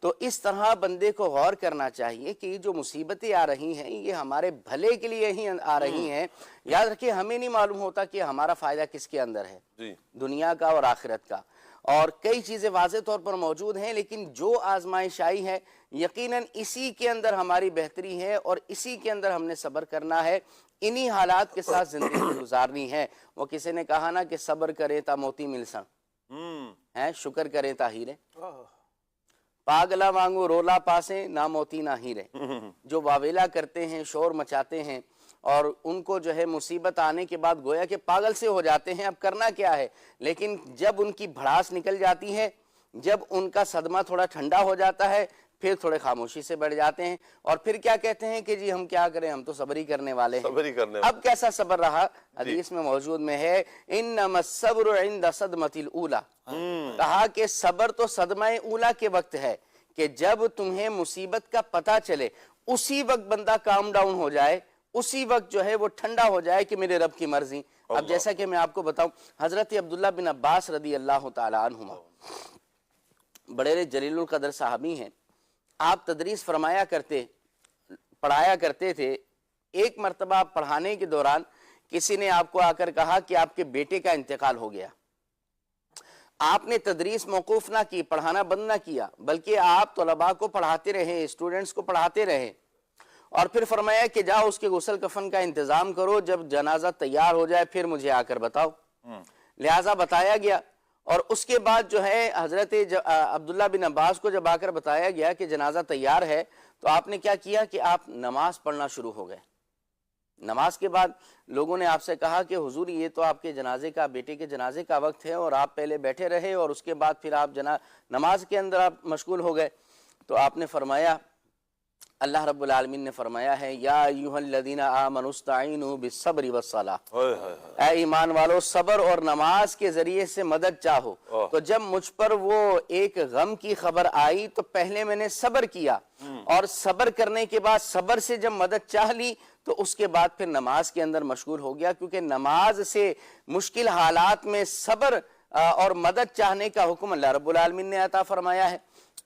A: تو اس طرح بندے کو غور کرنا چاہیے کہ یہ جو مصیبتیں آ رہی ہیں یہ ہمارے بھلے کے لیے ہی آ رہی ہیں۔ یاد رکھیے ہمیں نہیں معلوم ہوتا کہ ہمارا فائدہ کس کے اندر ہے، دنیا کا اور آخرت کا، اور کئی چیزیں واضح طور پر موجود ہیں، لیکن جو آزمائش آئی ہے یقیناً اسی کے اندر ہماری بہتری ہے اور اسی کے اندر ہم نے صبر کرنا ہے، انہی حالات کے ساتھ زندگی گزارنی ہے۔ وہ کسی نے کہا نا کہ صبر کرے تا موتی مل سن، شکر کرے تا ہیرے، پاگلا مانگو رولا پاسے نہ موتی نہ ہیرے۔ جو واویلا کرتے ہیں، شور مچاتے ہیں، اور ان کو جو ہے مصیبت آنے کے بعد گویا کہ پاگل سے ہو جاتے ہیں، اب کرنا کیا ہے، لیکن جب ان کی بھڑاس نکل جاتی ہے، جب ان کا صدمہ تھوڑا ٹھنڈا ہو جاتا ہے، پھر تھوڑے خاموشی سے بیٹھ جاتے ہیں اور پھر کیا کہتے ہیں کہ جی ہم کیا کریں، ہم تو صبر ہی کرنے والے ہیں۔ اب کیسا صبر رہا؟ حدیث میں موجود میں ہے انما الصبر عند صدمۃ الاولی، کہا کہ صبر تو صدمہ اولا کے وقت ہے کہ جب تمہیں مصیبت کا پتہ چلے اسی وقت بندہ کام ڈاؤن ہو جائے، اسی وقت جو ہے وہ ٹھنڈا ہو جائے کہ میرے رب کی مرضی۔ اب جیسا کہ میں آپ کو بتاؤں، حضرت عبداللہ بن عباس رضی اللہ تعالی عنہما بڑے جلیل القدر صحابی ہیں، آپ تدریس پڑھایا کرتے تھے۔ ایک مرتبہ پڑھانے کے دوران کسی نے آپ کو آ کر کہا کہ آپ کے بیٹے کا انتقال ہو گیا۔ آپ نے تدریس موقوف نہ کی، پڑھانا بند نہ کیا، بلکہ آپ طلباء کو پڑھاتے رہے، اسٹوڈنٹس کو پڑھاتے رہے، اور پھر فرمایا کہ جاؤ اس کے غسل کفن کا انتظام کرو، جب جنازہ تیار ہو جائے پھر مجھے آ کر بتاؤ۔ لہٰذا بتایا گیا، اور اس کے بعد جو ہے حضرت عبداللہ بن عباس کو جب آ کر بتایا گیا کہ جنازہ تیار ہے تو آپ نے کیا کیا کہ آپ نماز پڑھنا شروع ہو گئے۔ نماز کے بعد لوگوں نے آپ سے کہا کہ حضور یہ تو آپ کے جنازے کا، بیٹے کے جنازے کا وقت ہے اور آپ پہلے بیٹھے رہے اور اس کے بعد پھر آپ نماز کے اندر آپ مشغول ہو گئے۔ تو آپ نے فرمایا، اللہ رب العالمین نے فرمایا ہے یا ایھا الذین آمنوا استعینوا بالصبر والصلاۃ، اے ایمان والو صبر اور نماز کے ذریعے سے مدد چاہو۔ تو جب مجھ پر وہ ایک غم کی خبر آئی تو پہلے میں نے صبر کیا، اور صبر کرنے کے بعد صبر سے جب مدد چاہ لی تو اس کے بعد پھر نماز کے اندر مشغول ہو گیا، کیونکہ نماز سے مشکل حالات میں صبر اور مدد چاہنے کا حکم اللہ رب العالمین نے عطا فرمایا ہے۔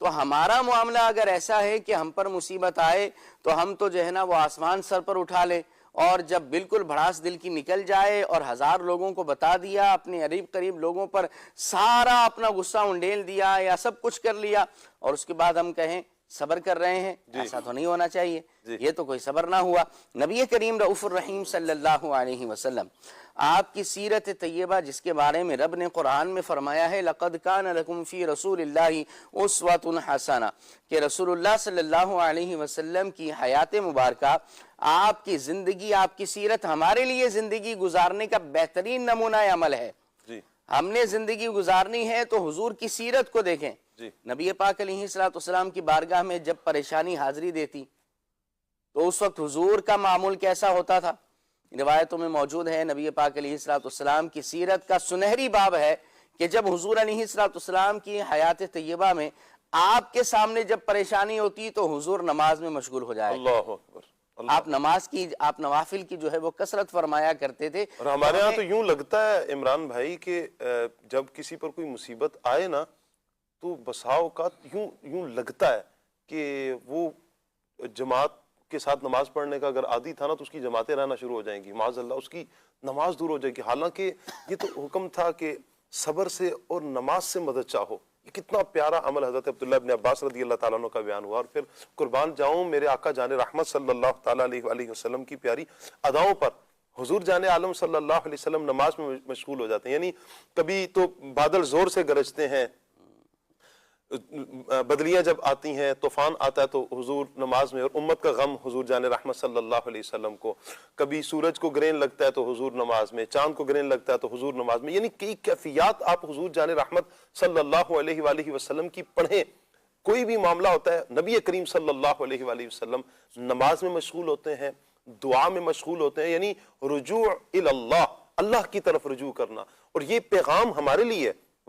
A: تو ہمارا معاملہ اگر ایسا ہے کہ ہم پر مصیبت آئے تو ہم تو جو ہے نا وہ آسمان سر پر اٹھا لیں، اور جب بالکل بھڑاس دل کی نکل جائے اور 1000 لوگوں کو بتا دیا، اپنے قریب لوگوں پر سارا اپنا غصہ انڈیل دیا یا سب کچھ کر لیا، اور اس کے بعد ہم کہیں صبر کر رہے ہیں، ایسا تو نہیں ہونا چاہیے، یہ تو کوئی صبر نہ ہوا۔ نبی کریم رؤوف الرحیم صلی اللہ علیہ وسلم، آپ کی سیرت طیبہ جس کے بارے میں رب نے قرآن میں فرمایا ہے لَقَدْ كَانَ لَكُمْ فِي رَسُولِ اللَّهِ أُسْوَةٌ حَسَنَةٌ، کہ رسول اللہ صلی اللہ علیہ وسلم کی حیات مبارکہ، آپ کی زندگی، آپ کی سیرت ہمارے لیے زندگی گزارنے کا بہترین نمونہ عمل ہے۔ ہم نے زندگی گزارنی ہے تو حضور کی سیرت کو دیکھیں۔ نبی پاک علیہ السلام کی بارگاہ میں جب پریشانی حاضری دیتی تو اس وقت حضور کا معمول کیسا ہوتا تھا؟ روایتوں میں موجود ہے، نبی پاک علیہ السلام کی سیرت کا سنہری باب ہے کہ جب حضور علیہ السلام کی حیات طیبہ میں آپ کے سامنے جب پریشانی ہوتی تو حضور نماز میں مشغول ہو جائے،
B: اللہ اکبر،
A: آپ نماز کی، آپ نوافل کی جو ہے وہ کثرت فرمایا کرتے تھے۔
B: اور ہمارے ہاں تو یوں لگتا ہے عمران بھائی کہ جب کسی پر کوئی مصیبت آئے نا تو بسا اوقات یوں لگتا ہے کہ وہ جماعت کے ساتھ نماز پڑھنے کا اگر عادی تھا نا تو اس کی جماعتیں رہنا شروع ہو جائیں گی، معاذ اللہ اس کی نماز دور ہو جائے گی، حالانکہ یہ تو حکم تھا کہ صبر سے اور نماز سے مدد چاہو۔ یہ کتنا پیارا عمل حضرت عبداللہ ابن عباس رضی اللہ تعالیٰ عنہ کا بیان ہوا، اور پھر قربان جاؤں میرے آقا جان رحمت صلی اللہ تعالیٰ علیہ وسلم کی پیاری اداؤں پر، حضور جان عالم صلی اللہ علیہ وسلم نماز میں مشغول ہو جاتے ہیں۔ یعنی کبھی تو بادل زور سے گرجتے ہیں، بدلیاں جب آتی ہیں، طوفان آتا ہے تو حضور نماز میں، اور امت کا غم حضور جان رحمت صلی اللہ علیہ وسلم کو، کبھی سورج کو گرین لگتا ہے تو حضور نماز میں، چاند کو گرین لگتا ہے تو حضور نماز میں، یعنی کئی کیفیات آپ حضور جان رحمت صلی اللہ علیہ وآلہ وسلم کی پڑھیں۔ کوئی بھی معاملہ ہوتا ہے نبی کریم صلی اللہ علیہ وآلہ وسلم نماز میں مشغول ہوتے ہیں، دعا میں مشغول ہوتے ہیں، یعنی رجوع الی اللہ، اللہ کی طرف رجوع کرنا۔ اور یہ پیغام ہمارے لیے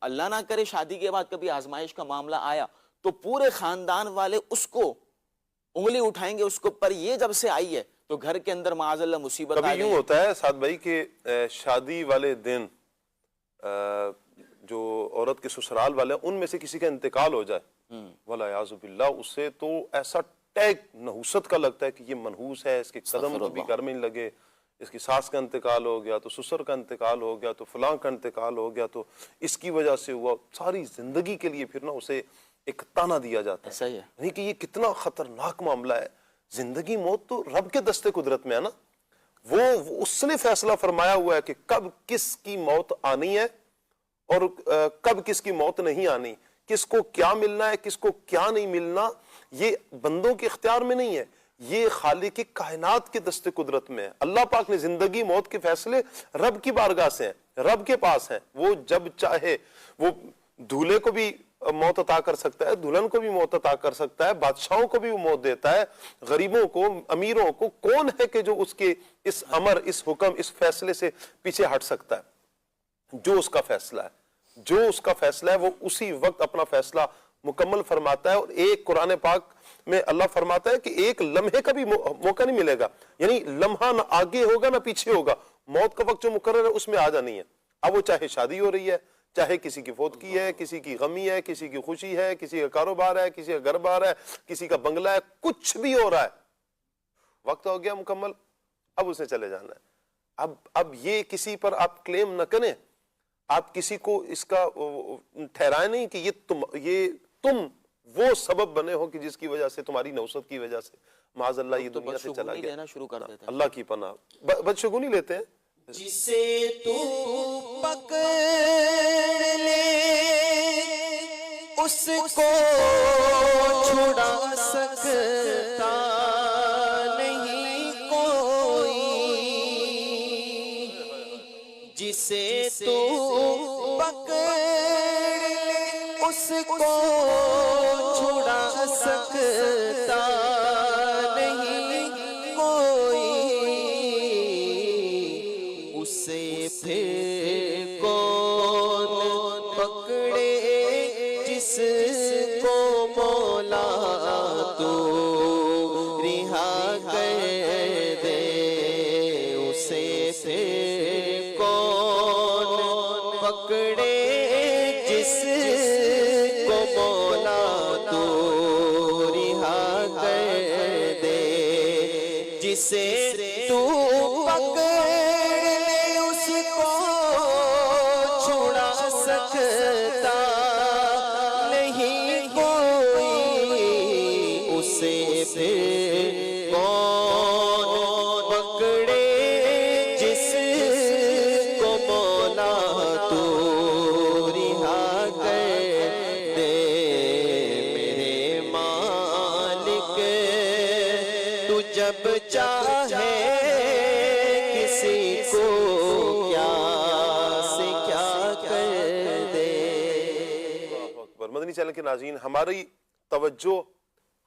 E: اللہ نہ کرے شادی کے بعد کبھی آزمائش کا معاملہ آیا تو پورے خاندان والے اس کو انگلی اٹھائیں گے اس کو، پر یہ جب سے آئی ہے تو گھر کے اندر معاذ اللہ مصیبت آ
B: کبھی
E: گئی۔
B: یوں ہوتا ہے سعد بھائی کہ شادی والے دن جو عورت کے سسرال والے ہیں ان میں سے کسی کا انتقال ہو جائے والعیاذ باللہ، اس سے تو ایسا ٹیگ نحوست کا لگتا ہے کہ یہ منحوس ہے، اس کے قدم کبھی گھر میں نہیں لگے، اس کی ساس کا انتقال ہو گیا تو سسر کا انتقال ہو گیا تو فلاں کا انتقال ہو گیا تو اس کی وجہ سے ہوا، ساری زندگی کے لیے پھر نا اسے ایک تانا دیا جاتا ہے۔
E: صحیح ہے،
B: یعنی کہ یہ کتنا خطرناک معاملہ ہے۔ زندگی موت تو رب کے دستے قدرت میں ہے نا، وہ اس نے فیصلہ فرمایا ہوا ہے کہ کب کس کی موت آنی ہے اور کب کس کی موت نہیں آنی، کس کو کیا ملنا ہے کس کو کیا نہیں ملنا، یہ بندوں کے اختیار میں نہیں ہے، یہ خالق کائنات کے دست قدرت میں ہے۔ اللہ پاک نے زندگی موت کے فیصلے رب کی بارگاہ سے ہیں، رب کے پاس ہیں، وہ جب چاہے وہ دولہے کو بھی موت عطا کر سکتا ہے، دلہن کو بھی موت عطا کر سکتا ہے، بادشاہوں کو بھی وہ موت دیتا ہے، غریبوں کو، امیروں کو، کون ہے کہ جو اس کے اس امر، اس حکم، اس فیصلے سے پیچھے ہٹ سکتا ہے؟ جو اس کا فیصلہ ہے، جو اس کا فیصلہ ہے وہ اسی وقت اپنا فیصلہ مکمل فرماتا ہے۔ اور ایک قرآن پاک میں اللہ فرماتا ہے کہ ایک لمحے کا بھی موقع نہیں ملے گا، یعنی لمحہ نہ آگے ہوگا نہ پیچھے ہوگا، موت کا وقت جو مقرر ہے اس میں آ جانی ہے۔ اب وہ چاہے شادی ہو رہی ہے، چاہے کسی کی فوتگی ہے، کسی کی غمی ہے، کسی کی خوشی ہے، کسی کا کاروبار ہے، کسی کا گھر بار ہے، کسی کا بنگلہ ہے، کچھ بھی ہو رہا ہے، وقت ہو گیا مکمل، اب اسے چلے جانا ہے۔ اب یہ کسی پر آپ کلیم نہ کریں، آپ کسی کو اس کا ٹھہرائیں نہیں کہ یہ تم وہ سبب بنے ہو کہ جس کی وجہ سے تمہاری نوست کی وجہ سے معاذ اللہ یہ دنیا سے چلا گیا۔
E: لینا شروع کر دیتے ہیں،
B: اللہ کی پناہ، بدشگونی لیتے ہیں۔
C: جسے تو پکڑ لے اس کو چھڑا سکتا نہیں کوئی، جسے تو پکڑ لے اس کو چھڑا سکتا نہیں کوئی، اسے پھر کون پکڑے جس کو مولا تو رہا کر دے، اسے پھر کون پکڑے جس کو مولا تو رہا کر دے، جسے تو پکڑ سکتا نہیں کوئی، اسے پھر کون پکڑے جس کو مولا تو رہا کر دے، میرے مالک تو جب چاہے کسی کو
B: مدنی چینل کے ناظرین، ہماری توجہ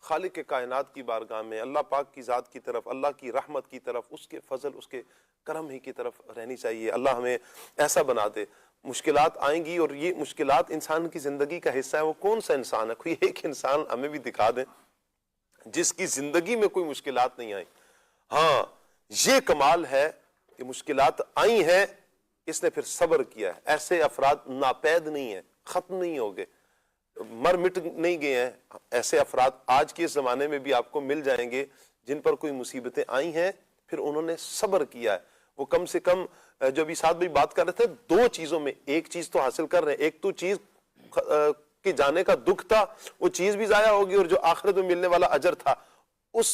B: خالق کائنات کی بارگاہ میں اللہ پاک کی ذات کی طرف، اللہ کی رحمت کی طرف، اس کے فضل، اس کے کرم ہی کی طرف رہنی چاہیے۔ اللہ ہمیں ایسا بنا دے۔ مشکلات آئیں گی اور یہ مشکلات انسان کی زندگی کا حصہ ہے۔ وہ کون سا انسان ہے؟ کوئی ایک انسان ہمیں بھی دکھا دیں جس کی زندگی میں کوئی مشکلات نہیں آئی۔ ہاں، یہ کمال ہے کہ مشکلات آئی ہیں، اس نے پھر صبر کیا ہے۔ ایسے افراد ناپید نہیں ہیں، ختم نہیں ہو گئے، مر مٹ نہیں گئے ہیں۔ ایسے افراد آج کے زمانے میں بھی آپ کو مل جائیں گے جن پر کوئی مصیبتیں آئی ہیں پھر انہوں نے صبر کیا ہے۔ وہ کم سے کم جو ابھی ساتھ بھی بات کر رہے تھے، دو چیزوں میں ایک چیز تو حاصل کر رہے ہیں۔ ایک تو چیز کے جانے کا دکھ تھا، وہ چیز بھی ضائع ہوگی، اور جو آخرت میں ملنے والا اجر تھا اس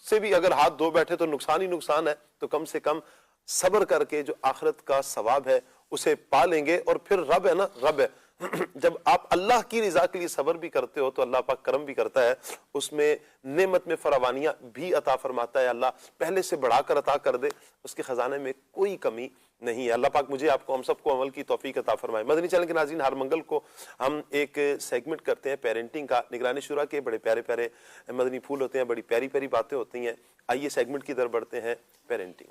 B: سے بھی اگر ہاتھ دھو بیٹھے تو نقصان ہی نقصان ہے۔ تو کم سے کم صبر کر کے جو آخرت کا ثواب ہے اسے پا لیں گے۔ اور پھر رب ہے نا، رب ہے، جب آپ اللہ کی رضا کے لیے صبر بھی کرتے ہو تو اللہ پاک کرم بھی کرتا ہے، اس میں نعمت میں فراوانیاں بھی عطا فرماتا ہے۔ اللہ پہلے سے بڑھا کر عطا کر دے، اس کے خزانے میں کوئی کمی نہیں ہے۔ اللہ پاک مجھے، آپ کو، ہم سب کو عمل کی توفیق عطا فرمائے۔ مدنی چینل کے ناظرین، ہر منگل کو ہم ایک سیگمنٹ کرتے ہیں پیرنٹنگ کا، نگرانی شورا کے بڑے پیارے پیارے مدنی پھول ہوتے ہیں، بڑی پیاری پیاری باتیں ہوتی ہیں۔ آئیے سیگمنٹ کی طرف بڑھتے ہیں، پیرنٹنگ۔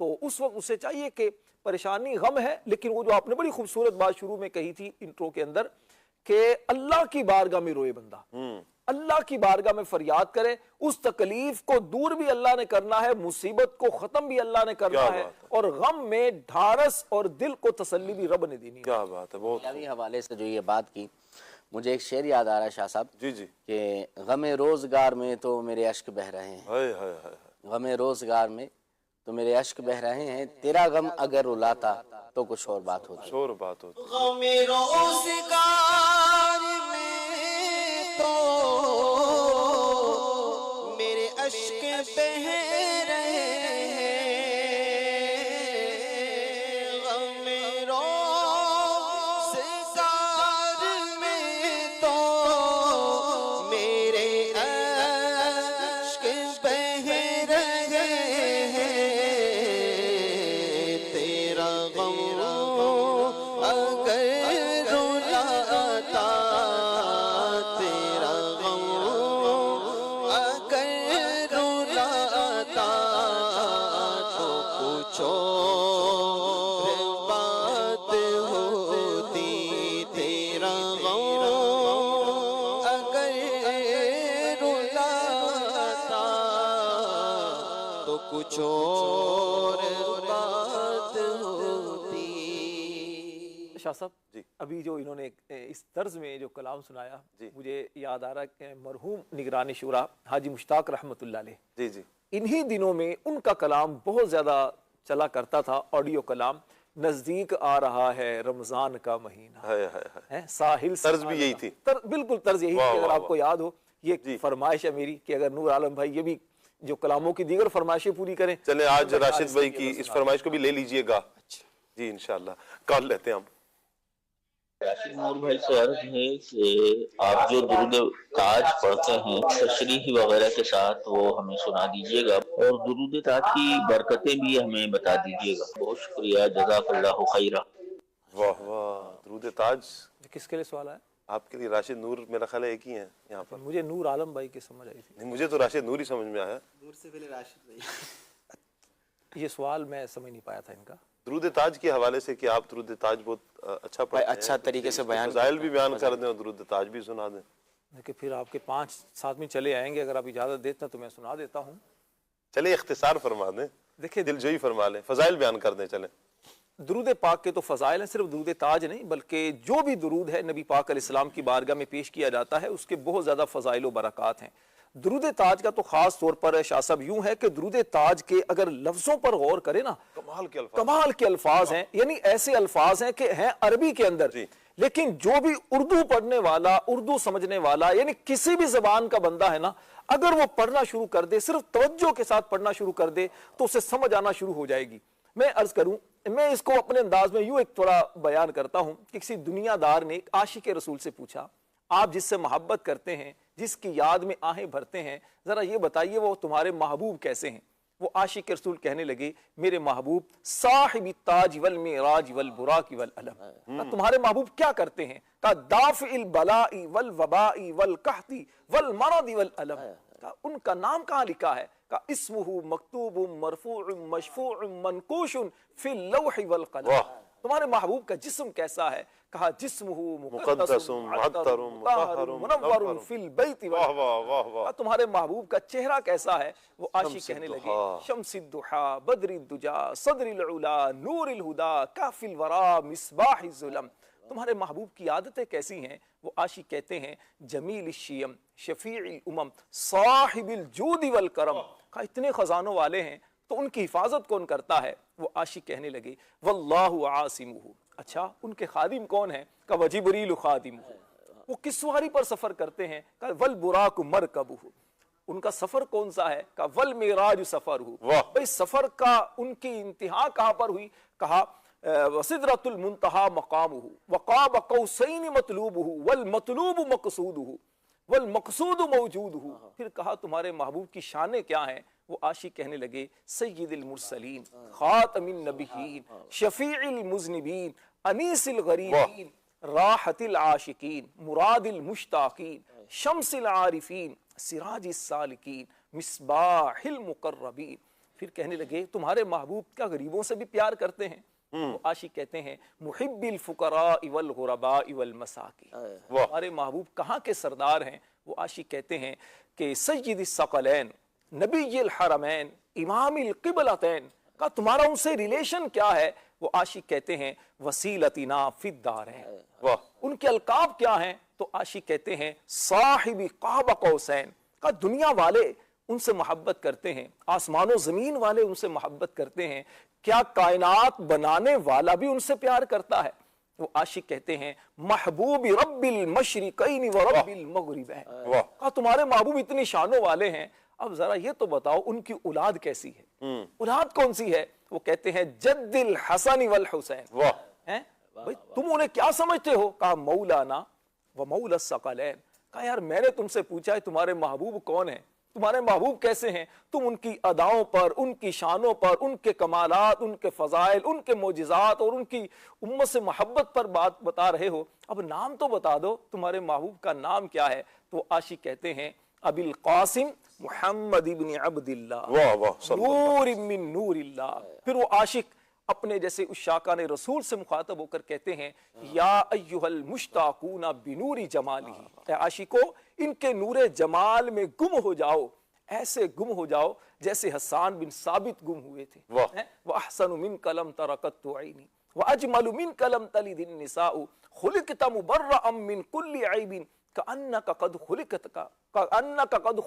D: تو اس وقت اسے چاہیے کہ پریشانی غم ہے، لیکن وہ جو آپ نے بڑی خوبصورت بات شروع میں کہی تھی انٹرو کے اندر کہ اللہ کی بارگاہ میں روئے بندہ، اللہ کی بارگاہ میں فریاد کرے، اس تکلیف کو دور بھی اللہ نے کرنا ہے، مصیبت کو ختم بھی اللہ نے کرنا ہے، اور غم میں ڈھارس اور دل کو تسلی بھی رب نے دینی ہے۔
B: کیا بات ہے، بہت
A: دنیاوی حوالے سے جو یہ بات کی، مجھے ایک شعر یاد آ رہا ہے شاہ صاحب،
B: جی جی،
A: کہ غم روزگار میں تو میرے اشک بہ رہے ہیں،
B: ہائے ہائے ہائے،
A: غم روزگار میں تو میرے اشک بہ رہے ہیں، تیرا غم اگر رلاتا تو کچھ اور بات ہوتی۔
B: شور بات ہوتی۔
C: غم روزگار میں تو میرے اشک بہ رہے ہیں، غم روزگار میں تو میرے اشک بہ رہے ہیں، تیرا غم اگر رلاتا، تیرا غم اگر رلاتا تو کچھ اور بات ہوتی، تیرا غم اگر رلاتا تو کچھ اور بات ہوتی۔
D: شاہ صاحب
B: جی،
D: ابھی جو انہوں نے اس طرز میں جو کلام سنایا، مجھے یاد آ رہا ہے کہ مرحوم نگران شورا حاجی مشتاق رحمۃ اللہ علیہ،
B: جی جی،
D: انہی دنوں میں ان کا کلام بہت زیادہ چلا کرتا تھا، آڈیو کلام، نزدیک آ رہا ہے رمضان کا مہینہ،
B: ہائے ہائے ہائے،
D: ہیں ساحل سے
B: طرز بھی یہی تھی۔
D: بالکل طرز یہی تھی۔ اگر آپ کو یاد ہو، یہ فرمائش ہے میری کہ اگر نور عالم بھائی یہ بھی جو کلاموں کی دیگر فرمائشیں پوری کریں۔
B: چلیں آج راشد بھائی کی اس فرمائش کو بھی لے لیجئے گا۔ جی انشاءاللہ کال لیتے ہیں ہم۔
F: راشد نور بھائی سے عرض ہے کہ آپ جو درود تاج پڑھتے ہیں تشریح وغیرہ کے ساتھ وہ ہمیں سنا دیجیے گا، اور درود تاج کی برکتیں بھی ہمیں بتا دیجیے گا۔ بہت شکریہ، جزاک اللہ خیرہ۔
B: واہ واہ، درود تاج
D: کس کے لیے سوال ہے؟
B: آپ کے لیے۔ راشد نور میرا خیال ہے ایک ہی ہیں یہاں پر۔
D: مجھے نور عالم بھائی کی سمجھ آئی تھی۔
B: نہیں، مجھے تو راشد نور ہی سمجھ میں آیا۔
C: نور سے پہلے راشد بھائی۔
D: یہ سوال میں سمجھ نہیں پایا تھا ان کا۔
B: درود تاج کے حوالے سے کہ آپ درود تاج بہت اچھا پڑھتے ہیں،
E: اچھا طریقے سے بیان
B: فضائل بھی بیان کر دیں اور درود تاج بھی سنا دیں۔
D: کہ پھر آپ کے 5 ساتھ میں چلے آئیں گے، اگر آپ اجازت دیتے ہیں تو میں سنا دیتا ہوں۔
B: چلے اختصار فرما دیں،
D: دیکھیں
B: دل جوئی فرما لیں، فضائل بیان کر دیں۔ چلیں،
D: درود پاک کے تو فضائل ہیں، صرف درود تاج نہیں بلکہ جو بھی درود ہے نبی پاک علیہ السلام کی بارگاہ میں پیش کیا جاتا ہے اس کے بہت زیادہ فضائل و برکات ہیں۔ درود تاج کا تو خاص طور پر شاہ صاحب یوں ہے کہ درود تاج کے اگر لفظوں پر غور کریں نا، کمال کے الفاظ ہیں، یعنی ایسے الفاظ ہیں کہ ہیں عربی کے اندر، لیکن جو بھی اردو پڑھنے والا، اردو سمجھنے والا، یعنی کسی بھی زبان کا بندہ ہے نا، اگر وہ پڑھنا شروع کر دے، صرف توجہ کے ساتھ پڑھنا شروع کر دے تو اسے سمجھ آنا شروع ہو جائے گی۔ میں عرض کروں، میں اس کو اپنے انداز میں یوں ایک تھوڑا بیان کرتا ہوں کہ کسی دنیا دار نے ایک عاشق رسول سے پوچھا، آپ جس سے محبت کرتے ہیں، جس کی یاد میں آہیں بھرتے ہیں، ذرا یہ بتائیے وہ تمہارے محبوب کیسے ہیں؟ وہ عاشق رسول کہنے لگے، میرے محبوب صاحب التاج والمعراج والبراق والعلم۔ تمہارے محبوب کیا کرتے ہیں؟ کہا دافع البلاء والوباء والقحط والمرض والعلم۔ کہا ان کا نام کہاں لکھا ہے؟ کہا اسمہ مکتوب مرفوع مشفوع منقوش فی اللوح والقلم۔ تمہارے محبوب کا جسم کیسا ہے؟ کہا جسمہ مقدس معطر مطہر منور فی البیت والحرم۔ تمہارے محبوب کا چہرہ کیسا ہے؟ وہ عاشق کہنے لگے شمس الضحا بدر الدجا صدر العلا نور الہدا کاف الورا مصباح الظلم۔ تمہارے محبوب کی عادتیں کیسی ہیں؟ وہ عاشق کہتے ہیں جمیل الشیم شفیع الامم صاحب الجود والکرم۔ کہا اتنے خزانوں والے ہیں تو ان کی حفاظت کون کرتا ہے؟ وہ عاشق کہنے لگے واللہ عاصمہ۔ اچھا ان کے خادم کون ہیں؟ کہ وجبریل خادمہ۔ وہ کس سواری پر سفر کرتے ہیں؟ کہ والبراق مرکبہ۔ ان کا سفر کون سا ہے؟ کہ والمعراج سفرہ۔ بھئی سفر کا ان کی انتہا کہاں پر ہوئی؟ کہا وسدرۃ المنتہا مقامہ وقاب قوسین مطلوبہ والمطلوب مقصودہ والمقصود موجودہ۔ پھر کہا تمہارے محبوب کی شانیں کیا ہیں؟ وہ عاشق کہنے لگے سید المرسلین خاتم النبیین شفیع المذنبین انیس الغریبین راحت العاشقین مراد المشتاقین شمس العارفین سراج السالکین مصباح المقربین۔ پھر کہنے لگے تمہارے محبوب کیا غریبوں سے بھی پیار کرتے ہیں؟ وہ عاشق کہتے ہیں محب الفقراء والغرباء والمساکین، ہمارے محبوب کہاں کے سردار ہیں؟ وہ عاشق کہتے ہیں کہ سید الثقلین نبی الحرمین امام القبلتین کا تمہارا ان سے ریلیشن کیا ہے؟ وہ عاشق کہتے ہیں وسیلتنا فی الدارین، ان کے القاب کیا ہیں؟ تو عاشق کہتے ہیں صاحب قاب قوسین، کا دنیا والے ان سے محبت کرتے ہیں، آسمان و زمین والے ان سے محبت کرتے ہیں، کیا کائنات بنانے والا بھی ان سے پیار کرتا ہے؟ وہ عاشق کہتے ہیں محبوب رب المشرقین و رب المغربین، کہا تمہارے محبوب اتنی شانوں والے ہیں، اب ذرا یہ تو بتاؤ ان کی اولاد کیسی ہے؟ اولاد کون سی ہے؟ وہ کہتے ہیں جد الحسن والحسین، بھئی تم انہیں کیا سمجھتے ہو؟ کہا مولانا و مولا الثقلین، کہا یار میں نے تم سے پوچھا ہے تمہارے محبوب کون ہیں، تمہارے محبوب کیسے ہیں؟ تم ان کی اداؤں پر، ان کی شانوں پر، ان کے کمالات، ان کے فضائل، ان کے معجزات اور ان کی امت سے محبت پر بات بتا رہے ہو، اب نام تو بتا دو، تمہارے محبوب کا نام کیا ہے؟ تو عاشق کہتے ہیں ابی القاسم محمد ابن عبداللہ نور من نور اللہ۔ پھر وہ عاشق اپنے جیسے عشاقان رسول سے مخاطب ہو کر کہتے ہیں یا ایھا المشتاقون بنور جمالہ، اے عاشقو ان کے نور جمال میں گم ہو جاؤ، ایسے گم ہو جاؤ جیسے حسان بن ثابت گم ہوئے تھے۔ وَأَحْسَنُ مِنْكَ لَمْ تَرَ قَطُّ عَيْنِي وَأَجْمَلُ مِنْكَ لَمْ تَلِدِ النِّسَاءُ خُلِقْتَ مُبَرَّأً مِنْ كُلِّ عَيْبٍ كأنك قد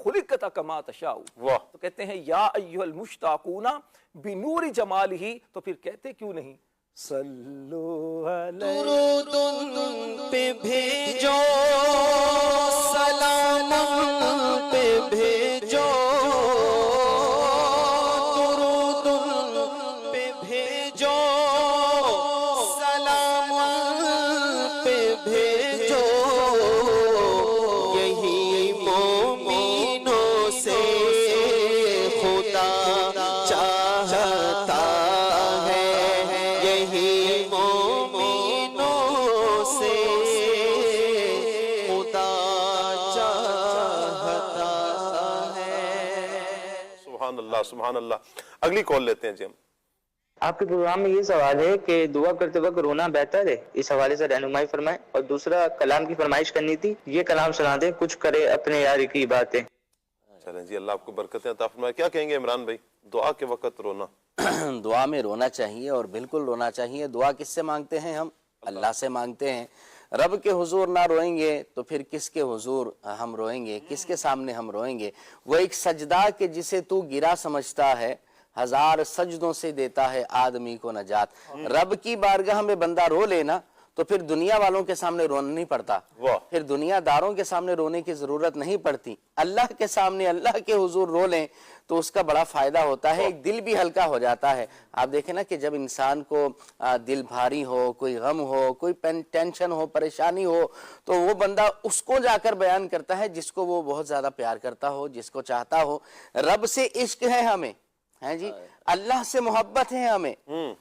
D: خلقت كما تشاء۔ تو کہتے ہیں یا ایھا المشتاقون بنور جمالہ، تو پھر کہتے کیوں نہیں صلو علیہ
C: درود ان پہ بھیجو، سلام ان پہ بھیجو، درود ان پہ بھیجو، سلام ان پہ بھیجو، یہی مومنوں سے خدا چاہتا ہے، یہی مومنوں سے خدا چاہتا ہے۔
B: سبحان اللہ سبحان اللہ۔ اگلی کال لیتے ہیں جی ہم۔
G: آپ کے پروگرام میں یہ سوال ہے کہ دعا کرتے وقت رونا بہتر ہے، اس حوالے سے رہنمائی فرمائیں، اور دوسرا کلام کی فرمائش کرنی تھی، یہ کلام سنا دیں کچھ کرے اپنے یار کی باتیں۔
B: چلیں جی، اللہ آپ کو برکتیں عطا فرمائے۔ کیا کہیں گے عمران بھائی دعا کے وقت رونا؟
A: دعا میں رونا چاہیے اور بالکل رونا چاہیے۔ دعا کس سے مانگتے ہیں ہم؟ اللہ سے مانگتے ہیں۔ رب کے حضور نہ روئیں گے تو پھر کس کے حضور ہم روئیں گے، کس کے سامنے ہم روئیں گے؟ وہ ایک سجدہ کہ جسے تو گرا سمجھتا ہے، ہزار سجدوں سے دیتا ہے آدمی کو نجات۔ رب کی بارگاہ میں بندہ رو لینا تو پھر دنیا والوں کے سامنے رونا نہیں پڑتا، پھر دنیا داروں کے سامنے رونے کی ضرورت نہیں پڑتی، اللہ کے سامنے اللہ کے حضور رو لیں تو اس کا بڑا فائدہ ہوتا ہے، ایک دل بھی ہلکا ہو جاتا ہے۔ آپ دیکھیں نا کہ جب انسان کو دل بھاری ہو، کوئی غم ہو، کوئی ٹینشن ہو، پریشانی ہو، تو وہ بندہ اس کو جا کر بیان کرتا ہے جس کو وہ بہت زیادہ پیار کرتا ہو، جس کو چاہتا ہو۔ رب سے عشق ہے ہمیں، ہیں جی، اللہ سے محبت ہے ہمیں،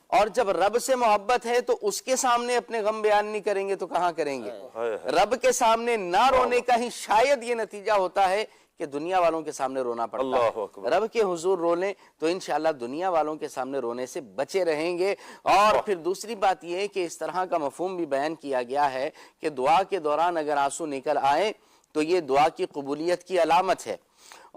A: اور جب رب سے محبت ہے تو اس کے سامنے اپنے غم بیان نہیں کریں گے تو کہاں کریں گے؟ رب کے سامنے نہ رونے کا ہی شاید یہ نتیجہ ہوتا ہے کہ دنیا والوں کے سامنے رونا پڑتا ہے۔ رب کے حضور رو لیں تو انشاءاللہ دنیا والوں کے سامنے رونے سے بچے رہیں گے۔ اور پھر دوسری بات یہ ہے کہ اس طرح کا مفہوم بھی بیان کیا گیا ہے کہ دعا کے دوران اگر آنسو نکل آئیں تو یہ دعا کی قبولیت کی علامت ہے،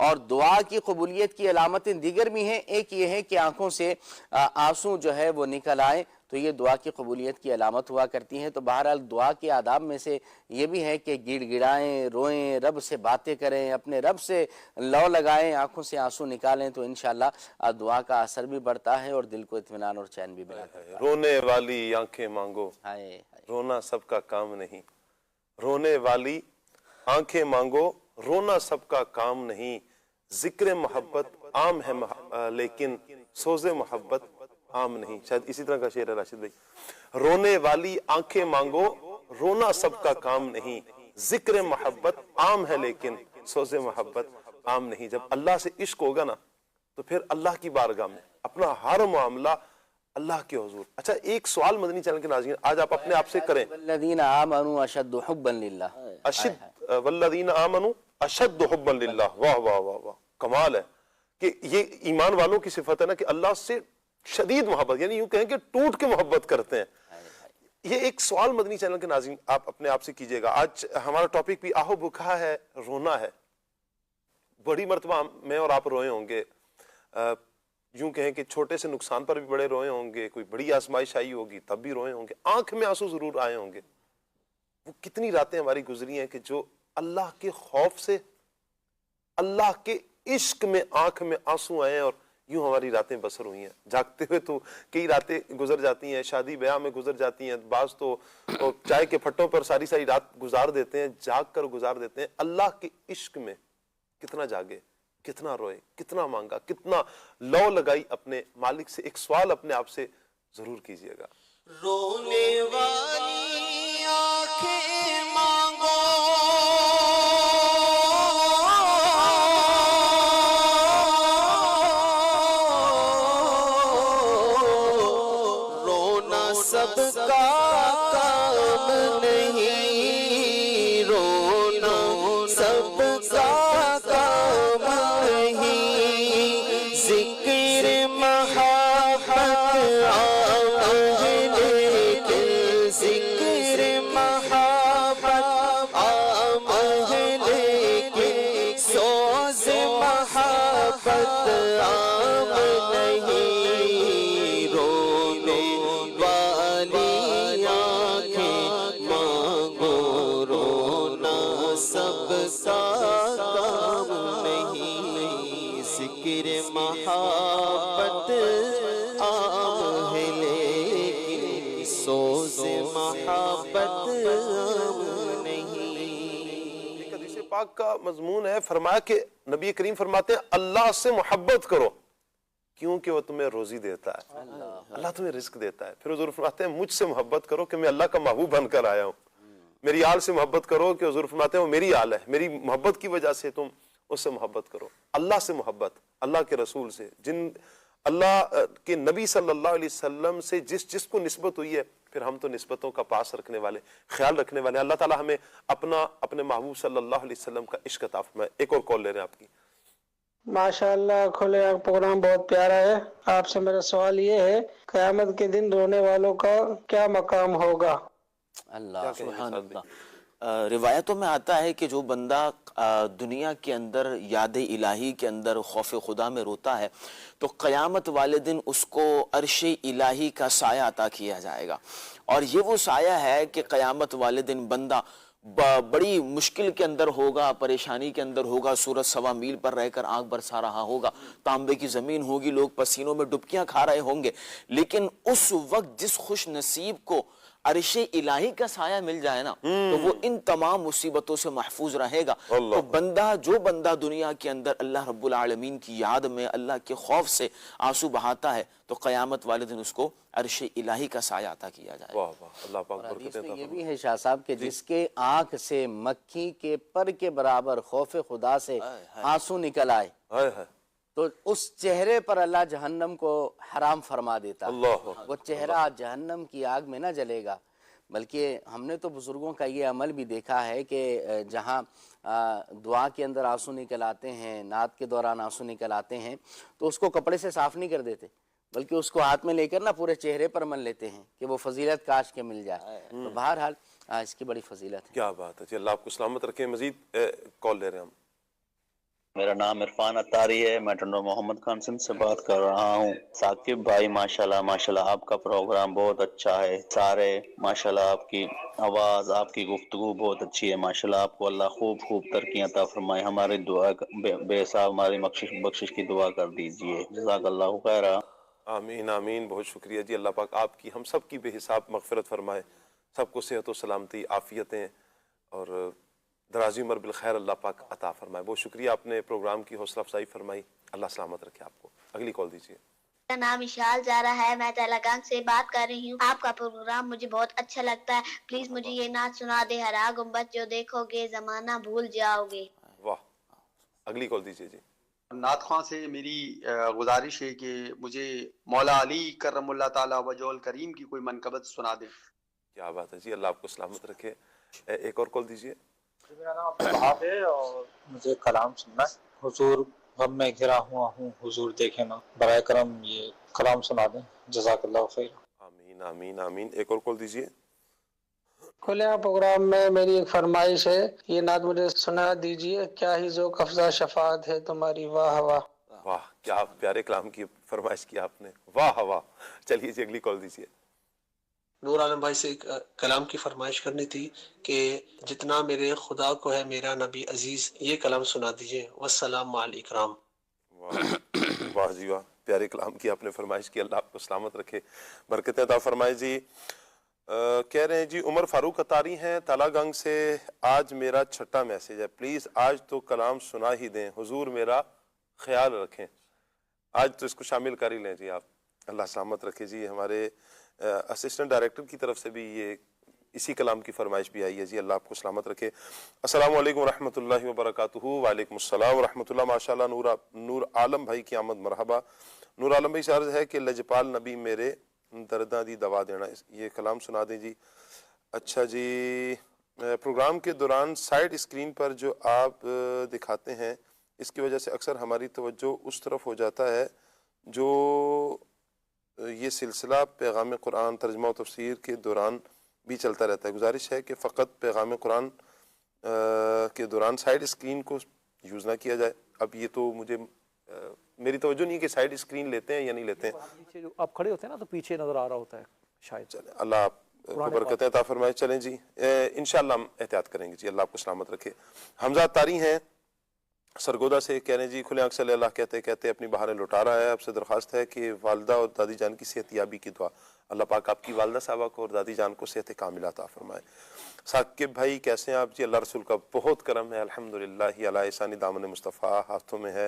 A: اور دعا کی قبولیت کی علامتیں دیگر بھی ہیں۔ ایک یہ ہے کہ آنکھوں سے آنسو جو ہے وہ نکل آئے تو یہ دعا کی قبولیت کی علامت ہوا کرتی ہیں۔ تو بہرحال دعا کے آداب میں سے یہ بھی ہے کہ گڑ گڑائیں، روئیں، رب سے باتیں کریں، اپنے رب سے لو لگائیں، آنکھوں سے آنسو نکالیں تو انشاءاللہ دعا کا اثر بھی بڑھتا ہے اور دل کو اطمینان اور چین بھی ملتا ہے۔
B: رونے والی آنکھیں مانگو، رونا سب کا کام نہیں۔ رونے والی آنکھیں مانگو، رونا سب کا کام نہیں۔ ذکر محبت عام ہے لیکن سوز محبت عام نہیں۔ شاید اسی طرح کا شعر ہے راشد بھائی۔ رونے والی آنکھیں مانگو، رونا سب کا کام نہیں۔ ذکر محبت عام ہے لیکن سوز محبت عام نہیں۔ جب اللہ سے عشق ہوگا نا تو پھر اللہ کی بارگاہ میں اپنا ہر معاملہ اللہ کے حضور۔ اچھا ایک سوال مدنی چینل کے ناظرین آج آپ اپنے آپ سے کریں۔
A: والذین آمنوا اشد حبا للہ،
B: والذین آمنوا اشد حبا للہ۔ واہ واہ واہ واہ، کمال ہے کہ یہ ایمان والوں کی صفت ہے نا کہ اللہ سے شدید محبت، یعنی یوں کہیں کہ ٹوٹ کے محبت کرتے ہیں. یہ ایک سوال مدنی چینل کے ناظرین آپ اپنے آپ سے کیجئے گا. آج ہمارا ٹاپک بھی آہو بکا ہے، رونا ہے. بڑی مرتبہ میں اور آپ روئے ہوں گے، یوں کہیں کہ چھوٹے سے نقصان پر بھی بڑے روئے ہوں گے، کوئی بڑی آزمائش آئی ہوگی تب بھی روئے ہوں گے، آنکھ میں آنسو ضرور آئے ہوں گے. وہ کتنی راتیں ہماری گزری ہیں کہ جو اللہ کے خوف سے، اللہ کے عشق میں آنکھ میں آنسو آئے ہیں اور یوں ہماری راتیں بسر ہوئی ہیں. جاگتے ہوئے تو کئی راتیں گزر جاتی ہیں، شادی بیاہ میں گزر جاتی ہیں، بعض تو چائے کے پھٹوں پر ساری ساری رات گزار دیتے ہیں، جاگ کر گزار دیتے ہیں. اللہ کے عشق میں کتنا جاگے، کتنا روئے، کتنا مانگا، کتنا لو لگائی اپنے مالک سے. ایک سوال اپنے آپ سے ضرور کیجئے گا.
C: رونے والی آنکھیں مانگو، رونا سب کا کام نہیں، رونا سب کا کام نہیں، ذکر محبت ذکر محبت عام ہے لیکن سوز محبت عام نہیں. رونے والی آنکھیں مانگو، رونا سب کا کام نہیں، ذکر محبت عام ہے لیکن سوز محبت نہیں.
B: ایک حدیث پاک کا مضمون ہے، فرمایا کہ نبی کریم فرماتے ہیں اللہ سے محبت کرو کیونکہ وہ تمہیں روزی دیتا ہے، اللہ تمہیں رزق دیتا ہے. پھر حضور فرماتے ہیں مجھ سے محبت کرو کہ میں اللہ کا محبوب بن کر آیا ہوں. میری آل سے محبت کرو کہ حضور فرماتے ہیں وہ میری آل ہے، میری محبت کی وجہ سے تم اس سے محبت کرو. اللہ سے محبت، اللہ کے رسول سے، جن اللہ کے نبی صلی اللہ علیہ وسلم سے جس کو نسبت ہوئی ہے، پھر ہم تو نسبتوں کا پاس رکھنے والے، خیال رکھنے والے. اللہ تعالیٰ ہمیں اپنے محبوب صلی اللہ علیہ وسلم کا عشق عطا فرمائے. ایک اور کال لے رہے ہیں آپ کی.
H: ماشاءاللہ کھلے پروگرام بہت پیارا ہے. آپ سے میرا سوال یہ ہے، قیامت کے دن رونے والوں کا کیا مقام ہوگا؟
A: اللہ
E: سبحان اللہ. روایتوں میں آتا ہے کہ جو بندہ دنیا کے اندر یاد الہی کے اندر خوف خدا میں روتا ہے تو قیامت والے دن اس کو عرش الہی کا سایہ عطا کیا جائے گا. اور یہ وہ سایہ ہے کہ قیامت والے دن بندہ بڑی مشکل کے اندر ہوگا، پریشانی کے اندر ہوگا، سورج 1.25 میل پر رہ کر آنکھ برسا رہا ہوگا، تانبے کی زمین ہوگی، لوگ پسینوں میں ڈبکیاں کھا رہے ہوں گے. لیکن اس وقت جس خوش نصیب کو عرش الہی کا سایہ مل جائے نا تو وہ ان تمام مصیبتوں سے محفوظ رہے گا. تو جو بندہ دنیا کے اندر اللہ رب العالمین کی یاد میں اللہ کے خوف سے آنسو بہاتا ہے تو قیامت والے دن اس کو عرش الہی کا سایہ عطا کیا جائے.
B: واہ واہ، اللہ پاک
A: حدیث میں یہ بھی ہے شاہ صاحب کہ جس کے آنکھ سے مکھی کے پر کے برابر خوف خدا سے آنسو نکل آئے تو اس چہرے پر اللہ جہنم کو حرام فرما دیتا. وہ چہرہ جہنم کی آگ میں نہ جلے گا. بلکہ ہم نے تو بزرگوں کا یہ عمل بھی دیکھا ہے کہ جہاں دعا کے اندر آنسو نکل آتے ہیں، نعت کے دوران آنسو نکل آتے ہیں تو اس کو کپڑے سے صاف نہیں کر دیتے بلکہ اس کو ہاتھ میں لے کر نا پورے چہرے پر من لیتے ہیں کہ وہ فضیلت کاش کے مل جائے. تو بہرحال اس کی بڑی فضیلت ہے.
B: کیا بات ہے جی، اللہ آپ کو سلامت رکھیں. مزید کال لے رہے ہیں ہم.
F: میرا نام عرفان اتاری ہے، میں ٹنڈو محمد خان سندھ سے بات کر رہا ہوں. ثاقب بھائی ماشاءاللہ آپ کا پروگرام بہت اچھا ہے. سارے ماشاءاللہ آپ کی آواز، آپ کی گفتگو بہت اچھی ہے. ماشاءاللہ آپ کو اللہ خوب ترقیاں عطا فرمائے. ہماری دعا بے صاحب ہماری بخشش کی دعا کر دیجئے. جزاک اللہ خیر.
B: آمین آمین. بہت شکریہ جی. اللہ پاک آپ کی ہم سب کی بے حساب مغفرت فرمائے. سب کو صحت و سلامتی، عافیتیں اور درازی عمر بالخیر اللہ پاک عطا فرمائے. بہت شکریہ، آپ نے پروگرام کی حوصلہ افزائی فرمائی. اللہ سلامت رکھے آپ کو. اگلی کال دیجیے.
I: میرا نام اشال زارا ہے، میں تلگان سے بات کر رہی ہوں. آپ کا پروگرام مجھے بہت اچھا لگتا ہے. پلیز مجھے یہ نعت سنا دے، ہرا گنبد جو دیکھو گے زمانہ بھول جاؤ گے.
B: واہ. اگلی کال دیجیے جی.
J: نعت خواں سے میری گزارش ہے کہ مجھے مولا علی کرم اللہ تعالیٰ وجہ الکریم کی کوئی منقبت سنا دے.
B: کیا بات ہے جی، اللہ آپ کو سلامت رکھے. ایک اور کال دیجیے.
K: میرا نام عبدالوہاب ہے اور مجھے کلام سننا ہے. حضور غم میں گھرا ہوا ہوں حضور دیکھے نا، برائے کرم یہ کلام سنا دیں، جزاک اللہ خیر۔
B: آمین آمین آمین۔ ایک اور کال دیجیے۔
H: کھلے پروگرام میں میری ایک فرمائش ہے، یہ نعت مجھے سنا دیجیے، کیا ہی ذوق افزا شفاعت ہے تمہاری، واہ واہ۔
B: واہ، کیا پیارے کلام کی فرمائش کی آپ نے، واہ واہ۔ چلیے جی اگلی کال دیجیے۔
L: نور عالم بھائی سے کلام کی فرمائش کرنی تھی کہ جتنا میرے خدا کو ہے میرا نبی عزیز، یہ کلام سنا دیجیے، والسلام علی اکرام۔
B: واہ جی واہ، پیارے کلام کی آپ نے فرمائش کی، اللہ آپ کو سلامت رکھے، برکتیں عطا فرمائے جی۔ کہہ رہے ہیں جی عمر فاروق اتاری ہیں تالا گنگ سے، آج میرا چھٹا میسیج ہے، پلیز آج تو کلام سنا ہی دیں، حضور میرا خیال رکھیں۔ آج تو اس کو شامل کر ہی لیں جی آپ، اللہ سلامت رکھے جی۔ ہمارے اسسٹنٹ ڈائریکٹر کی طرف سے بھی یہ اسی کلام کی فرمائش بھی آئی ہے جی، اللہ آپ کو سلامت رکھے۔ السلام علیکم ورحمۃ اللہ وبرکاتہ۔ وعلیکم السلام ورحمۃ اللہ، ماشاءاللہ۔ نور عالم بھائی کی آمد مرحبا۔ نور عالم بھائی سے عرض ہے کہ لجپال نبی میرے درداں دی دوا دینا، یہ کلام سنا دیں جی۔ اچھا جی، پروگرام کے دوران سائیڈ اسکرین پر جو آپ دکھاتے ہیں، اس کی وجہ سے اکثر ہماری توجہ اس طرف ہو جاتا ہے جو یہ سلسلہ پیغام قرآن ترجمہ و تفسیر کے دوران بھی چلتا رہتا ہے۔ گزارش ہے کہ فقط پیغام قرآن کے دوران سائیڈ اسکرین کو یوز نہ کیا جائے۔ اب یہ تو مجھے میری توجہ نہیں کہ سائیڈ اسکرین لیتے ہیں یا نہیں لیتے ہیں۔
D: پیچھے جو آپ کھڑے ہوتے ہیں نا تو پیچھے نظر آ رہا ہوتا ہے شاید۔
B: چلیں، اللہ آپ کو برکتیں عطا فرمائے۔ چلیں جی انشاءاللہ ہم احتیاط کریں گے جی، اللہ آپ کو سلامت رکھے۔ حمزہ تاری ہیں سرگودا سے، کہہ رہے ہیں جی کھلے آنکھ سے اللہ کہتے کہتے اپنی بہاریں لوٹا رہا ہے، آپ سے درخواست ہے کہ والدہ اور دادی جان کی صحت یابی کی دعا، اللہ پاک آپ کی والدہ صاحبہ کو اور دادی جان کو صحت کاملہ عطا فرمائے۔ ثاقب بھائی کیسے ہیں آپ جی؟ اللہ رسول کا بہت کرم ہے الحمدللہ، علی احسان دامن مصطفیٰ ہاتھوں میں ہے،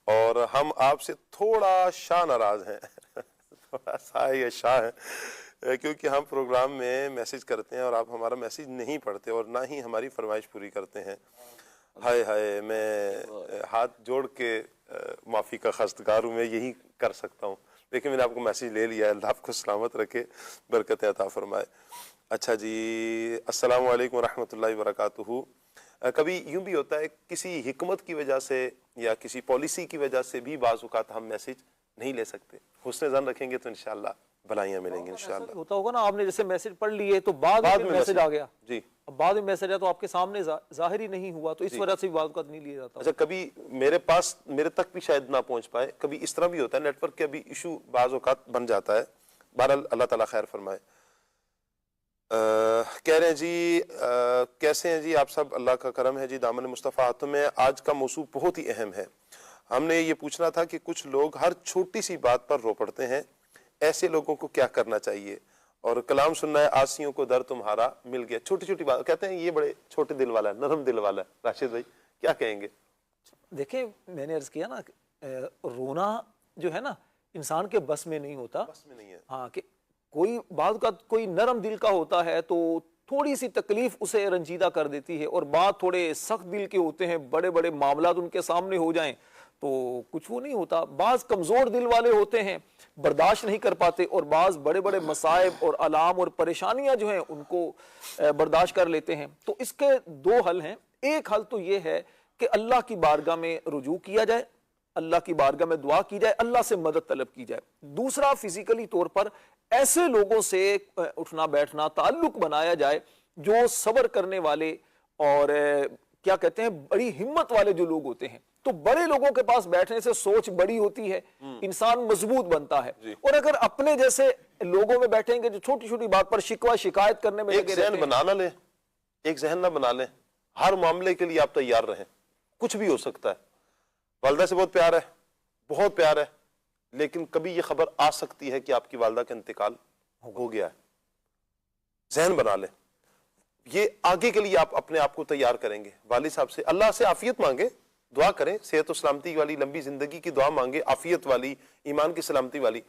B: اور ہم آپ سے تھوڑا شاہ ناراض ہیں تھوڑا سا یہ شاہ ہے، کیونکہ ہم پروگرام میں میسیج کرتے ہیں اور آپ ہمارا میسیج نہیں پڑھتے اور نہ ہی ہماری فرمائش پوری کرتے ہیں۔ ہائے ہائے، میں ہاتھ جوڑ کے معافی کا خواستگار ہوں، میں یہی کر سکتا ہوں، لیکن میں نے آپ کو میسیج لے لیا ہے، اللہ آپ کو سلامت رکھے، برکتیں عطا فرمائے۔ اچھا جی، السلام علیکم ورحمۃ اللہ وبرکاتہ۔ کبھی یوں بھی ہوتا ہے کسی حکمت کی وجہ سے یا کسی پالیسی کی وجہ سے بھی بعض اوقات ہم میسیج نہیں لے سکتے، حسن ظن رکھیں گے تو انشاءاللہ بھلائیاں ملیں گی انشاءاللہ۔
D: ہوتا ہوگا نا، آپ نے جیسے میسیج پڑھ لیے تو بعد میں میسیج آ گیا
B: جی،
D: اب بعد میں میسیج آیا تو آپ کے سامنے ظاہر ہی نہیں ہوا، تو اس وجہ سے بھی بعض اوقات نہیں لیا جاتا۔
B: اچھا، کبھی میرے تک بھی شاید نہ پہنچ پائے، کبھی اس طرح بھی ہوتا ہے، نیٹ ورک کا بھی ایشو بعض اوقات بن جاتا ہے، بہرحال اللہ تعالیٰ خیر فرمائے۔ کہہ رہے ہیں جی کیسے ہیں جی آپ سب؟ اللہ کا کرم ہے جی، دامن مصطفیٰ ہاتھوں میں۔ آج کا موضوع بہت ہی اہم ہے، ہم نے یہ پوچھنا تھا کہ کچھ لوگ ہر چھوٹی سی بات پر رو پڑتے ہیں، ایسے لوگوں کو کیا کرنا چاہیے؟ اور کلام سننا ہے آسیوں کو در تمہارا مل گیا، چھوٹی چھوٹی بات کہتے ہیں یہ بڑے چھوٹے دل والا ہے، نرم دل والا ہے۔ راشد بھائی کیا کہیں گے؟
D: دیکھیں، میں نے عرض کیا نا، رونا جو ہے نا انسان کے بس میں نہیں ہوتا،
B: بس میں نہیں ہے۔
D: ہاں، کہ کوئی بعض کا کوئی نرم دل کا ہوتا ہے تو تھوڑی سی تکلیف اسے رنجیدہ کر دیتی ہے، اور بعض تھوڑے سخت دل کے ہوتے ہیں، بڑے بڑے معاملات ان کے سامنے ہو جائیں تو کچھ وہ نہیں ہوتا۔ بعض کمزور دل والے ہوتے ہیں، برداشت نہیں کر پاتے، اور بعض بڑے بڑے مصائب اور علام اور پریشانیاں جو ہیں ان کو برداشت کر لیتے ہیں۔ تو اس کے دو حل ہیں، ایک حل تو یہ ہے کہ اللہ کی بارگاہ میں رجوع کیا جائے، اللہ کی بارگاہ میں دعا کی جائے، اللہ سے مدد طلب کی جائے۔ دوسرا، فزیکلی طور پر ایسے لوگوں سے اٹھنا بیٹھنا، تعلق بنایا جائے جو صبر کرنے والے اور کیا کہتے ہیں بڑی ہمت والے جو لوگ ہوتے ہیں۔ تو بڑے لوگوں کے پاس بیٹھنے سے سوچ بڑی ہوتی ہے، انسان مضبوط بنتا ہے، اور اگر اپنے جیسے لوگوں میں بیٹھیں گے جو چھوٹی چھوٹی بات پر شکوہ شکایت کرنے میں
B: ایک ذہن بنا نہ لیں، ایک ذہن نہ بنا لیں، ہر معاملے کے لیے آپ تیار رہیں، کچھ بھی ہو سکتا ہے۔ والدہ سے بہت پیار ہے، بہت پیار ہے، لیکن کبھی یہ خبر آ سکتی ہے کہ آپ کی والدہ کا انتقال ہو گیا ہے، ذہن بنا لیں۔ یہ آگے کے لیے آپ اپنے آپ کو تیار کریں گے، والد صاحب سے اللہ سے عافیت مانگے، دعا کریں، صحت و سلامتی والی لمبی زندگی کی دعا مانگے، عافیت والی، ایمان کی سلامتی والی۔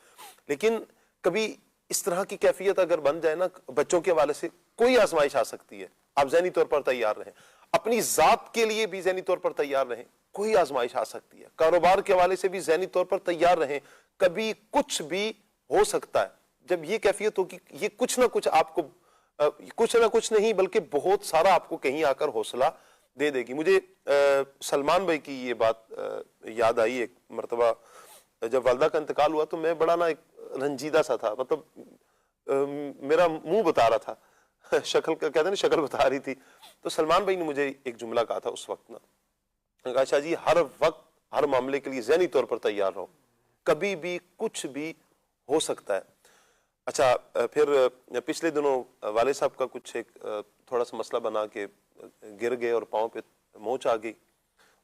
B: لیکن کبھی اس طرح کی کیفیت اگر بن جائے نا بچوں کے حوالے سے، کوئی آزمائش آ سکتی ہے، آپ ذہنی طور پر تیار رہیں، اپنی ذات کے لیے بھی ذہنی طور پر تیار رہیں، کوئی آزمائش آ سکتی ہے، کاروبار کے حوالے سے بھی ذہنی طور پر تیار رہیں، کبھی کچھ بھی ہو سکتا ہے۔ جب یہ کیفیت ہوگی، یہ کچھ نہ کچھ آپ کو، کچھ نہ کچھ نہیں بلکہ بہت سارا آپ کو کہیں آ کر حوصلہ دے دے گی. مجھے سلمان بھائی کی یہ بات یاد آئی. ایک مرتبہ جب والدہ کا انتقال ہوا تو میں بڑا نا ایک رنجیدہ سا تھا, مطلب میرا منہ بتا رہا تھا, شکل کہتے ہیں نا شکل بتا رہی تھی. تو سلمان بھائی نے مجھے ایک جملہ کہا تھا اس وقت نا, کہا شاہ جی ہر وقت ہر معاملے کے لیے ذہنی طور پر تیار رہو, کبھی بھی کچھ بھی ہو سکتا ہے. اچھا پھر پچھلے دنوں والد صاحب کا کچھ ایک تھوڑا سا مسئلہ بنا کے گر گئے اور پاؤں پہ موچ آ گئی.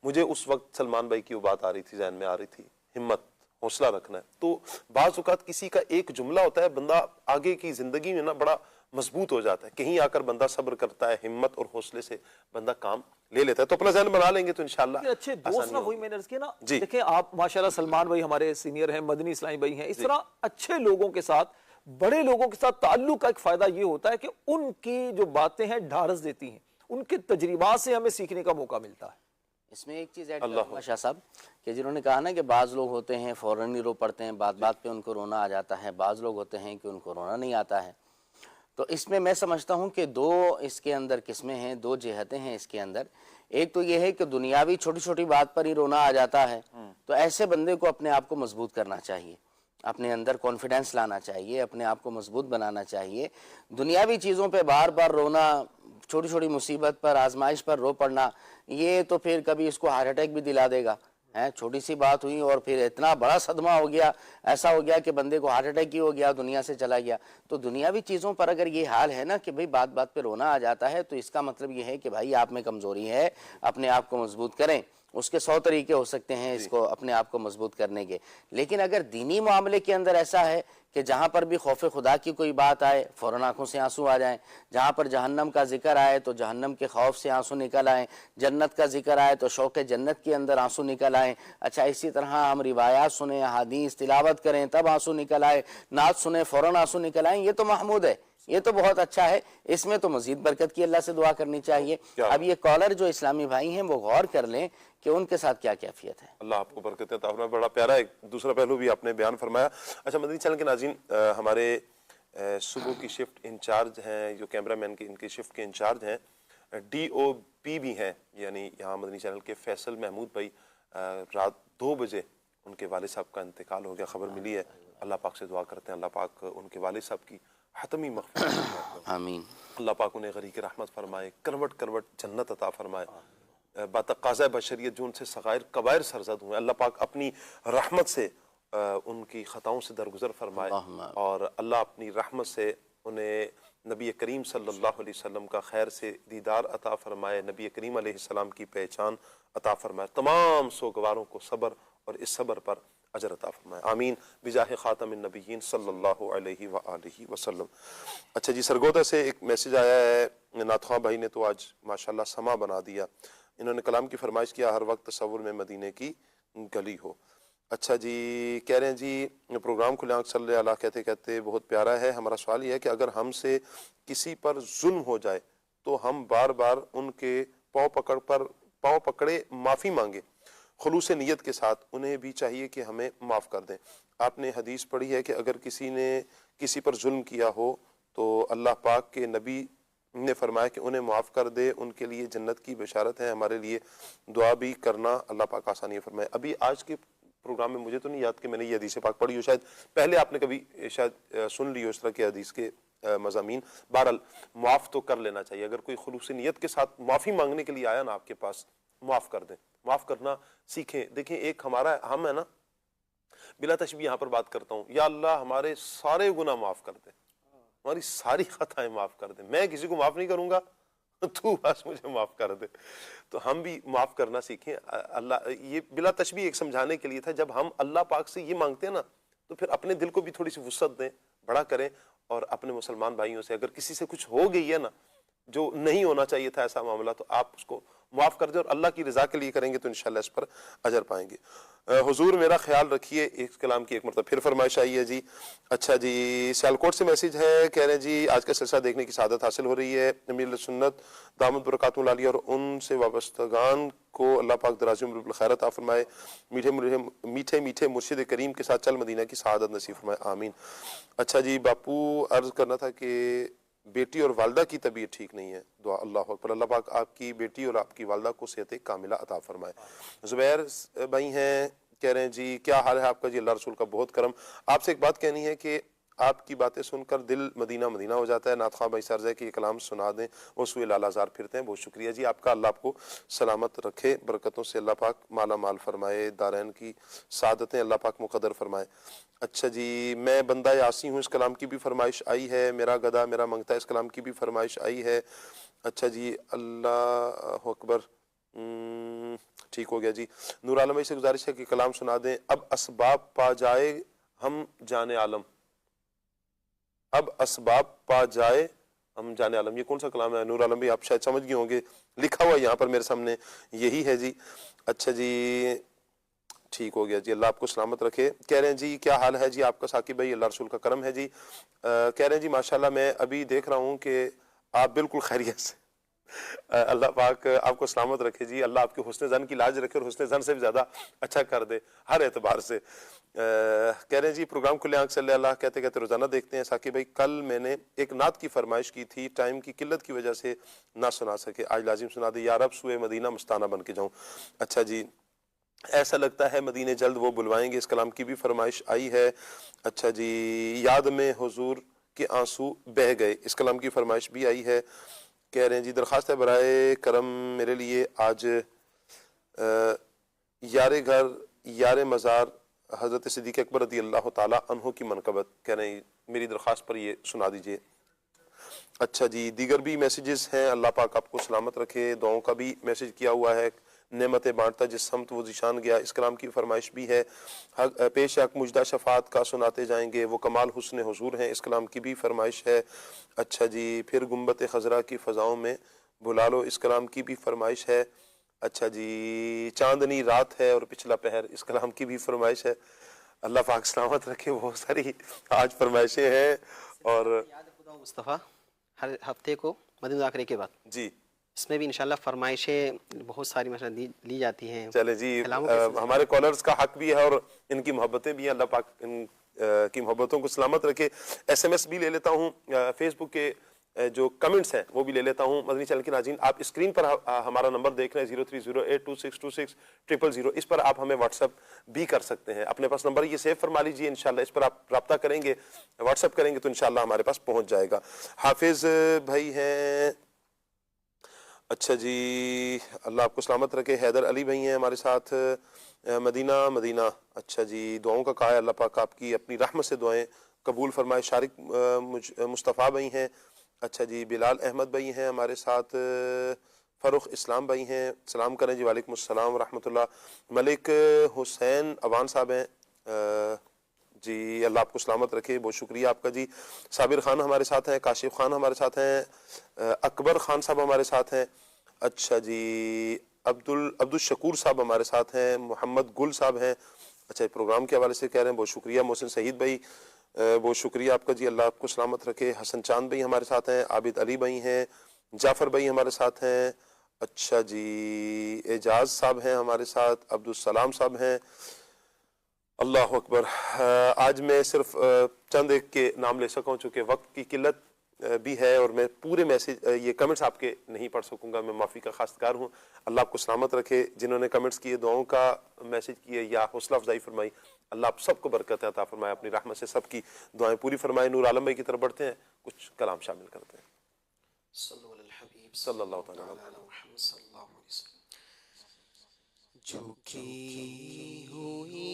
B: مجھے اس وقت سلمان بھائی کی وہ بات آ رہی تھی, ذہن میں آ رہی تھی, ہمت حوصلہ رکھنا ہے. تو بعض اوقات کسی کا ایک جملہ ہوتا ہے, بندہ آگے کی زندگی میں نا بڑا مضبوط ہو جاتا ہے. کہیں آ کر بندہ صبر کرتا ہے, ہمت اور حوصلے سے بندہ کام لے لیتا ہے. تو اپنا ذہن بنا لیں گے تو انشاءاللہ
D: اچھے دوست نا, وہی میں نے عرض کیا نا, دیکھیں آپ ماشاءاللہ سلمان بھائی ہمارے سینئر ہیں, مدنی اسلامی بھائی ہیں, اس طرح اچھے لوگوں کے ساتھ, بڑے لوگوں کے ساتھ تعلق کا ایک فائدہ یہ ہوتا ہے کہ ان کی جو باتیں ہیں ڈھارس دیتی ہیں, ان کے تجربات سے ہمیں سیکھنے کا موقع ملتا ہے.
A: اس میں ایک چیز ایڈ کروں گا شاہ صاحب, کہ جنہوں نے کہا نا کہ بعض لوگ ہوتے ہیں فوراً ہی رو پڑتے ہیں, بات بات پہ ان کو رونا آ جاتا ہے, بعض لوگ ہوتے ہیں کہ ان کو رونا نہیں آتا ہے. تو اس میں میں سمجھتا ہوں کہ دو اس کے اندر قسمیں ہیں, دو جہتیں ہیں اس کے اندر. ایک تو یہ ہے کہ دنیاوی چھوٹی چھوٹی بات پر ہی رونا آ جاتا ہے, تو ایسے بندے کو اپنے آپ کو مضبوط کرنا چاہیے, اپنے اندر کانفیڈنس لانا چاہیے, اپنے آپ کو مضبوط بنانا چاہیے. دنیاوی چیزوں پہ بار بار رونا, چھوٹی چھوٹی مصیبت پر, آزمائش پر رو پڑنا, یہ تو پھر کبھی اس کو ہارٹ اٹیک بھی دلا دے گا. چھوٹی سی بات ہوئی اور پھر اتنا بڑا صدمہ ہو گیا, ایسا ہو گیا کہ بندے کو ہارٹ اٹیک ہی ہو گیا, دنیا سے چلا گیا. تو دنیاوی چیزوں پر اگر یہ حال ہے نا کہ بھئی بات بات پہ رونا آ جاتا ہے, تو اس کا مطلب یہ ہے کہ بھائی آپ میں کمزوری ہے, اپنے آپ کو مضبوط کریں. اس کے 100 طریقے ہو سکتے ہیں اس کو اپنے آپ کو مضبوط کرنے کے. لیکن اگر دینی معاملے کے اندر ایسا ہے کہ جہاں پر بھی خوف خدا کی کوئی بات آئے فوراً آنکھوں سے آنسو آ جائیں, جہاں پر جہنم کا ذکر آئے تو جہنم کے خوف سے آنسو نکل آئیں, جنت کا ذکر آئے تو شوق جنت کے اندر آنسو نکل آئیں. اچھا اسی طرح ہم روایات سنیں, احادیث تلاوت کریں تب آنسو نکل آئے, نعت سنیں فوراً آنسو نکل آئیں, یہ تو محمود ہے, یہ تو بہت اچھا ہے. اس میں تو مزید برکت کی اللہ سے دعا کرنی چاہیے. اب یہ کالر جو اسلامی بھائی ہیں وہ غور کر لیں کہ ان کے ساتھ کیا کیفیت ہے.
B: اللہ آپ کو برکت عطا فرمائے. بڑا پیارا ایک دوسرا پہلو بھی آپ نے بیان فرمایا. اچھا مدنی چینل کے ناظرین, ہمارے صبح کی شفٹ انچارج ہیں, جو کیمرہ مین کی ان کی شفٹ کے انچارج ہیں, ڈی او پی بھی ہیں, یعنی یہاں مدنی چینل کے فیصل محمود بھائی, رات 2 بجے ان کے والد صاحب کا انتقال ہو گیا, خبر ملی ہے. اللہ پاک سے دعا کرتے ہیں اللہ پاک ان کے والد صاحب کی حتمی مغفرت
A: آمین.
B: اللہ پاک انہیں غریق رحمت فرمائے, کروٹ کروٹ جنت عطا فرمائے. بتقاضۂ بشریت جو ان سے صغائر کبائر سرزد ہوئے, اللہ پاک اپنی رحمت سے ان کی خطاؤں سے درگزر فرمائے, اور اللہ اپنی رحمت سے انہیں نبی کریم صلی اللہ علیہ وسلم کا خیر سے دیدار عطا فرمائے, نبی کریم علیہ السلام کی پہچان عطا فرمائے, تمام سوگواروں کو صبر اور اس صبر پر اجر عطا فرمائے. آمین بجاہ خاتم النبیین صلی اللہ علیہ وآلہ وسلم. اچھا جی, سرگودا سے ایک میسج آیا ہے, ناتخواں بھائی نے تو آج ماشاءاللہ سما بنا دیا. انہوں نے کلام کی فرمائش کیا, ہر وقت تصور میں مدینے کی گلی ہو. اچھا جی, کہہ رہے ہیں جی پروگرام کھلے آنکھ صلی اللہ کہتے کہتے بہت پیارا ہے. ہمارا سوال یہ ہے کہ اگر ہم سے کسی پر ظلم ہو جائے تو ہم بار بار ان کے پاؤں پکڑے معافی مانگے, خلوص نیت کے ساتھ. انہیں بھی چاہیے کہ ہمیں معاف کر دیں. آپ نے حدیث پڑھی ہے کہ اگر کسی نے کسی پر ظلم کیا ہو تو اللہ پاک کے نبی نے فرمایا کہ انہیں معاف کر دے, ان کے لیے جنت کی بشارت ہے. ہمارے لیے دعا بھی کرنا, اللہ پاک آسانی فرمائے. ابھی آج کے پروگرام میں مجھے تو نہیں یاد کہ میں نے یہ حدیث پاک پڑھی ہو, شاید پہلے آپ نے کبھی شاید سن لی ہو اس طرح کے حدیث کے مضامین. بہرحال معاف تو کر لینا چاہیے. اگر کوئی خلوص نیت کے ساتھ معافی مانگنے کے لیے آیا نا آپ کے پاس, معاف کر دیں, معاف کرنا سیکھیں. دیکھیں ایک ہمارا ہم ہے نا, بلا تشبیہ یہاں پر بات کرتا ہوں, یا اللہ ہمارے سارے گناہ معاف کر دیں, ہماری ساری خطائیں معاف کر دیں, میں کسی کو معاف نہیں کروں گا, تو بس مجھے معاف کر دے. تو ہم بھی معاف کرنا سیکھیں. اللہ یہ بلا تشبیہ ایک سمجھانے کے لیے تھا. جب ہم اللہ پاک سے یہ مانگتے ہیں نا تو پھر اپنے دل کو بھی تھوڑی سی وسعت دیں, بڑا کریں, اور اپنے مسلمان بھائیوں سے اگر کسی سے کچھ ہو گئی ہے نا جو نہیں ہونا چاہیے تھا ایسا معاملہ, تو آپ اس کو معاف کر دیں, اور اللہ کی رضا کے لیے کریں گے تو انشاءاللہ اس پر اجر پائیں گے. حضور میرا خیال رکھیے, ایک کلام کی ایک مرتبہ پھر فرمائش آئی ہے جی. اچھا جی, سیالکوٹ سے میسج ہے, کہہ رہے ہیں جی آج کا سلسلہ دیکھنے کی سعادت حاصل ہو رہی ہے. امیر سنت دامت برکاتہ العالیہ اور ان سے وابستگان کو اللہ پاک دراز عمر بالخیر عطا فرمائے, میٹھے میٹھے مرشد کریم کے ساتھ چل مدینہ کی سعادت نصیب فرمائے. آمین. اچھا جی, باپو عرض کرنا تھا کہ بیٹی اور والدہ کی طبیعت ٹھیک نہیں ہے, دعا. اللہ اکبر. اللہ پاک آپ کی بیٹی اور آپ کی والدہ کو صحت کاملہ عطا فرمائے. زبیر بھائی ہیں, کہہ رہے ہیں جی کیا حال ہے آپ کا؟ جی اللہ رسول کا بہت کرم. آپ سے ایک بات کہنی ہے کہ آپ کی باتیں سن کر دل مدینہ مدینہ ہو جاتا ہے. نعت خواہ بھائی سرز ہے کہ یہ کلام سنا دیں, وہ سوئے لالہ زار پھرتے ہیں. بہت شکریہ جی آپ کا. اللہ آپ کو سلامت رکھے, برکتوں سے اللہ پاک مالا مال فرمائے, دارین کی سعادتیں اللہ پاک مقدر فرمائے. اچھا جی, میں بندہ یاسی ہوں, اس کلام کی بھی فرمائش آئی ہے. میرا گدھا میرا منگتا ہے, اس کلام کی بھی فرمائش آئی ہے. اچھا جی, اللہ اکبر. ٹھیک ہو گیا جی. نور عالم بھائی سے گزارش ہے کہ کلام سنا دیں. اب اسباب پا جائے ہم جانے عالم, اب اسباب پا جائے ہم جانے عالم. یہ کون سا کلام ہے نور عالم بھائی؟ آپ شاید سمجھ گئے ہوں گے, لکھا ہوا یہاں پر میرے سامنے یہی ہے جی. اچھا جی, ٹھیک ہو گیا جی. اللہ آپ کو سلامت رکھے. کہہ رہے ہیں جی کیا حال ہے جی آپ کا ثاقب بھائی؟ اللہ رسول کا کرم ہے جی. کہہ رہے ہیں جی ماشاءاللہ میں ابھی دیکھ رہا ہوں کہ آپ بالکل خیریت سے. اللہ پاک آپ کو سلامت رکھے جی. اللہ آپ کے حسن زن کی لاج رکھے اور حسن زن سے بھی زیادہ اچھا کر دے ہر اعتبار سے. کہہ رہے ہیں جی پروگرام کھلے آنکھ صلی اللہ کہتے کہتے روزانہ دیکھتے ہیں. ثاقب بھائی کل میں نے ایک نعت کی فرمائش کی تھی, ٹائم کی قلت کی وجہ سے نہ سنا سکے, آج لازم سنا دے. یا رب سوئے مدینہ مستانہ بن کے جاؤں. اچھا جی, ایسا لگتا ہے مدینے جلد وہ بلوائیں گے, اس کلام کی بھی فرمائش آئی ہے. اچھا جی, یاد میں حضور کے آنسو بہ گئے, اس کلام کی فرمائش بھی آئی ہے. کہہ رہے ہیں جی درخواست ہے برائے کرم میرے لیے آج یار گھر یار مزار حضرت صدیق اکبر رضی اللہ تعالی عنہ کی منقبت. کہہ رہے ہیں میری درخواست پر یہ سنا دیجئے. اچھا جی, دیگر بھی میسیجز ہیں. اللہ پاک آپ کو سلامت رکھے. دعاؤں کا بھی میسیج کیا ہوا ہے. نعمتیں بانٹتا جس سمت وہ ذیشان گیا, اس کلام کی فرمائش بھی ہے. پیش حق مجدہ شفاعت کا سناتے جائیں گے, وہ کمال حسن حضور ہیں, اس کلام کی بھی فرمائش ہے. اچھا جی, پھر گنبد خضرا کی فضاؤں میں بلا لو, اس کلام کی بھی فرمائش ہے. اچھا جی, چاندنی رات ہے اور پچھلا پہر, اس کلام کی بھی فرمائش ہے. اللہ پاک سلامت رکھے. بہت ساری آج فرمائشیں ہیں. اور
C: مصطفیٰ ہر ہفتے کو مدنی مذاکرے کے بعد
B: جی
C: اس میں بھی انشاءاللہ فرمائشیں بہت ساری لی جاتی ہیں.
B: چلے جی, ہمارے کالرز کا حق بھی ہے اور ان کی محبتیں بھی ہیں. اللہ پاک ان کی محبتوں کو سلامت رکھے. ایس ایم ایس بھی لے لیتا ہوں, فیس بک کے جو کمنٹس ہیں وہ بھی لے لیتا ہوں. مدنی چینل کے ناظرین آپ اسکرین پر ہمارا نمبر دیکھ رہے ہیں 0308262600, اس پر آپ ہمیں واٹس اپ بھی کر سکتے ہیں. اپنے پاس نمبر یہ سیو فرما لیجئے, انشاءاللہ اس پر آپ رابطہ کریں گے, واٹس اپ کریں گے تو انشاءاللہ ہمارے پاس پہنچ جائے گا. حافظ بھائی ہیں. اچھا جی, اللہ آپ کو سلامت رکھے. حیدر علی بھائی ہیں ہمارے ساتھ, مدینہ مدینہ. اچھا جی, دعاؤں کا کہا ہے. اللہ پاک آپ کی اپنی رحمت سے دعائیں قبول فرمائے. شارق مصطفیٰ بھائی ہیں. اچھا جی, بلال احمد بھائی ہیں ہمارے ساتھ. فروخ اسلام بھائی ہیں, سلام کریں جی. وعلیکم السلام ورحمۃ اللہ. ملک حسین اوان صاحب ہیں جی, اللہ آپ کو سلامت رکھے. بہت شکریہ آپ کا جی. صابر خان ہمارے ساتھ ہیں, کاشف خان ہمارے ساتھ ہیں, اکبر خان صاحب ہمارے ساتھ ہیں. اچھا جی, عبدالشکور صاحب ہمارے ساتھ ہیں, محمد گل صاحب ہیں. اچھا, پروگرام کے حوالے سے کہہ رہے ہیں بہت شکریہ. محسن سعید بھائی بہت شکریہ آپ کا جی, اللہ آپ کو سلامت رکھے. حسن چاند بھائی ہمارے ساتھ ہیں, عابد علی بھائی ہیں, جعفر بھائی ہمارے ساتھ ہیں. اچھا جی, اعجاز صاحب ہیں ہمارے ساتھ, عبدالسلام صاحب ہیں. اللہ اکبر. آج میں صرف چند ایک کے نام لے سکا ہوں چونکہ وقت کی قلت بھی ہے اور میں پورے میسیج یہ کمنٹس آپ کے نہیں پڑھ سکوں گا, میں معافی کا خواستگار ہوں. اللہ آپ کو سلامت رکھے. جنہوں نے کمنٹس کیے, دعاؤں کا میسیج کیے یا حوصلہ افزائی فرمائی, اللہ آپ سب کو برکت عطا فرمائے, اپنی رحمت سے سب کی دعائیں پوری فرمائے. نور عالم بھائی کی طرف بڑھتے ہیں, کچھ کلام شامل کرتے ہیں. صلی اللہ تعالی علیہ وسلم.
A: جھکی ہوئی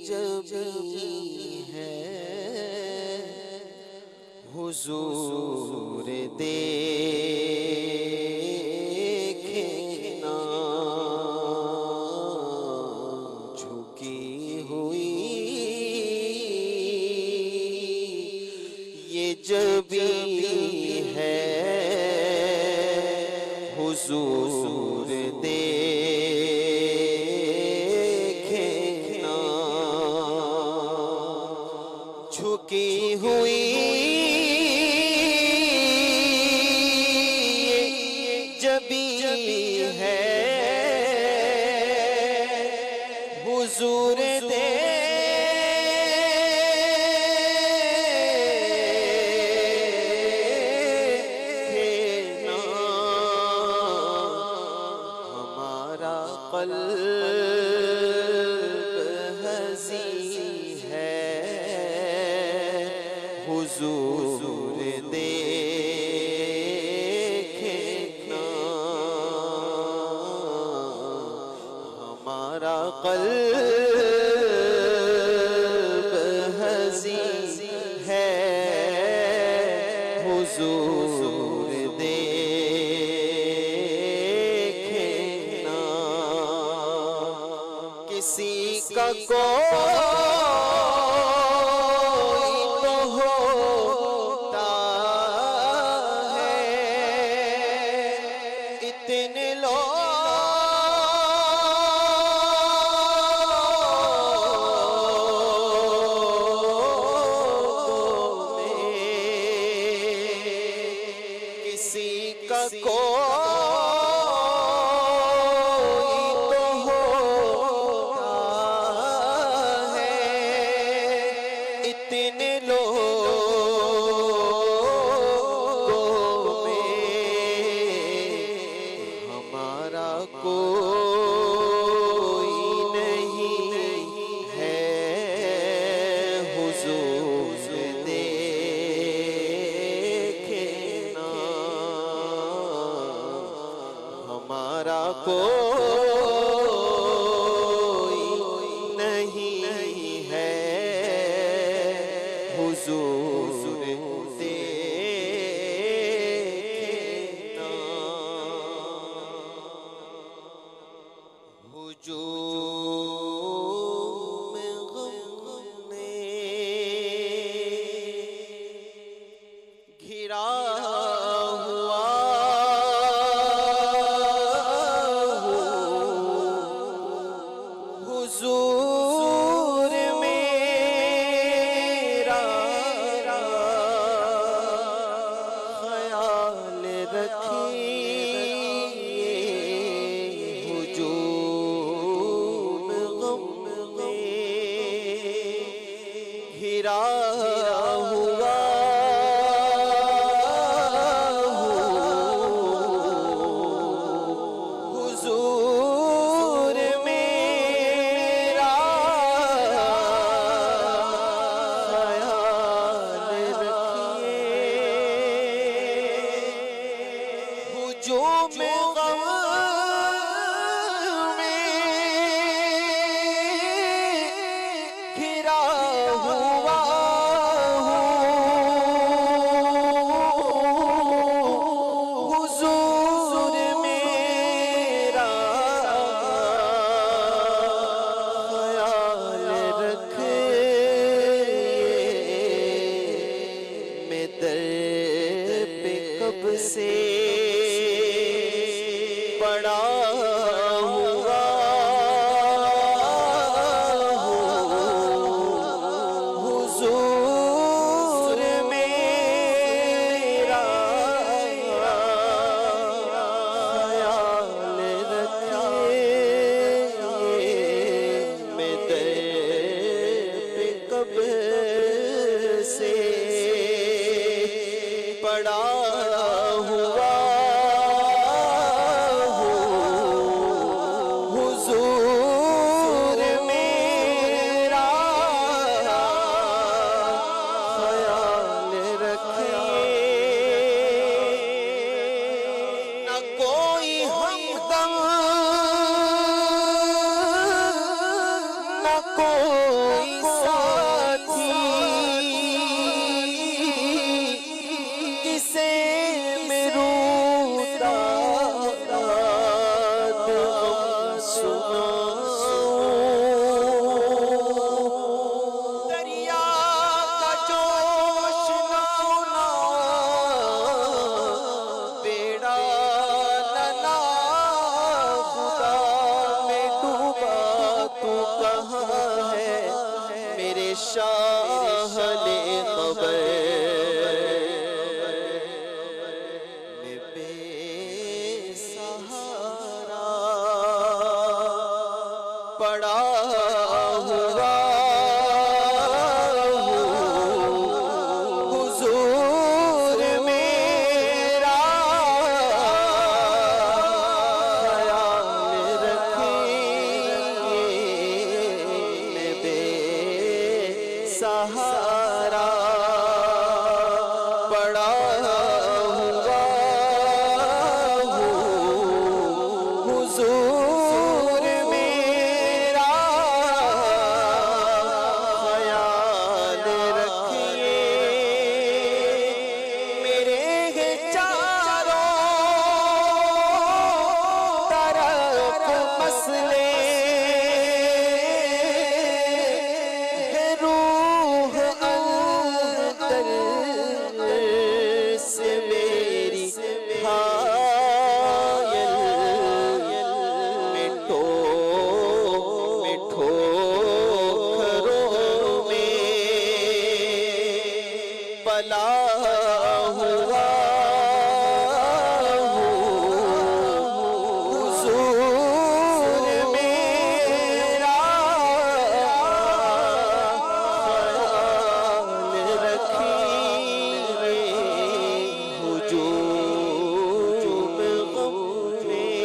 A: جب ہے حضور دیکھنا, جھکی ہوئی یہ جب ہے حضور دیکھنا, جھکی ہوئی جبی ہے حضور دیکھنا,
C: حضور دیکھنا ہمارا قلب حزین ہے حضور دیکھنا کسی کا سے فلاح ہوا حضور میرا خیال رکھیے ہجوم غم میں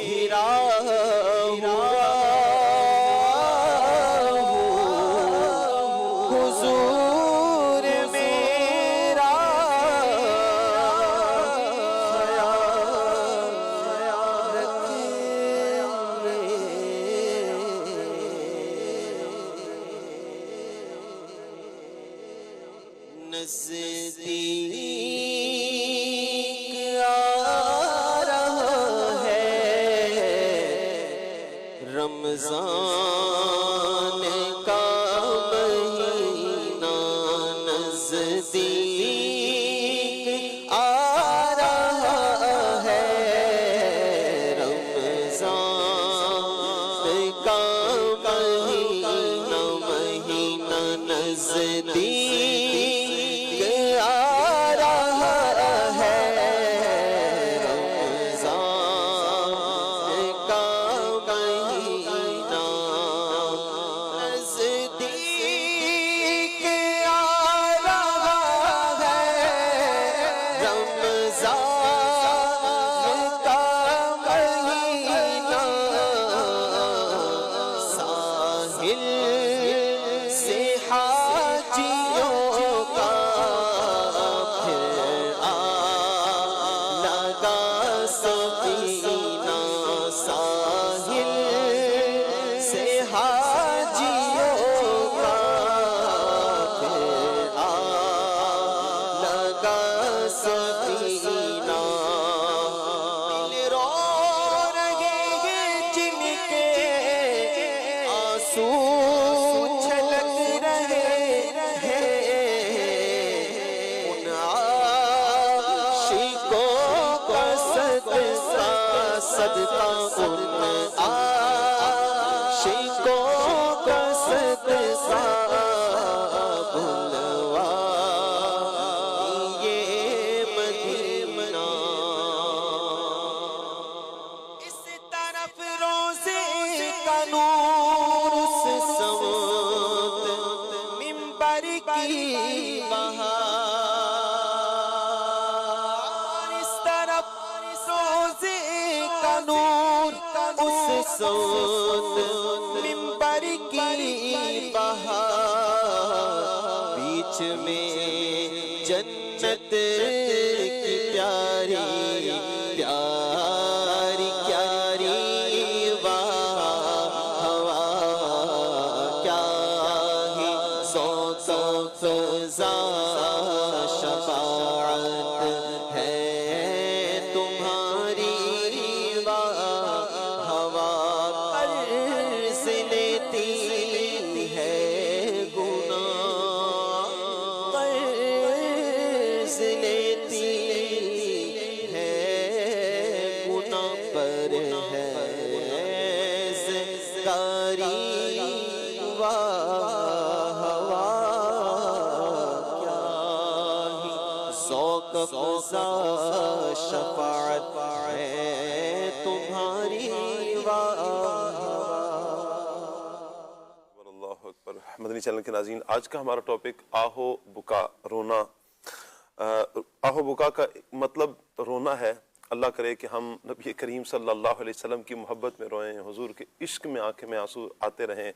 C: گھرا حضور میرا خیال نزدیک آ رہا ہے رمضان کا مہینہ نزدیک آ رہا ہے رمضان کا مہینہ نزدیک آ رہا ہے رمضان کا مہینہ نزدیک آ رہا ہے رمضان کا مہینہ ساحل سے حاجیوں کا پھر لگا سفینہ ساحل سے حاجیوں کا پھر لگا سفینہ دل رو رہے ہیں جن کے آنسو چھلک رہے ہیں ان عاشقوں کا صدقہ ان عاشقوں کا صدقہ بلوائیے مدینہ اس طرف روزے کا نور اس سمت منبر کی بہار اس طرف روزے کا نور اس سمت منبر کی بہار بیچ میں جنت کی پیاری پیاری پیاری ہوا کیا ہی ذوق فضا شفاعت ہے تمہاری ہوا قرض لیتی ہے گناہ قرض لیتی ہے گناہ پر ہے زکاری ہوا کیا ہی ذوق فضا شفاعت ہے تمہاری
B: اللہ اکبر۔ مدنی چینل کے ناظرین، آج کا ہمارا ٹاپک آہو بکا، رونا۔ آہو بکا کا مطلب رونا ہے۔ اللہ کرے کہ ہم نبی کریم صلی اللہ علیہ وسلم کی محبت میں روئیں، حضور کے عشق میں آنکھیں میں آنسو آتے رہیں،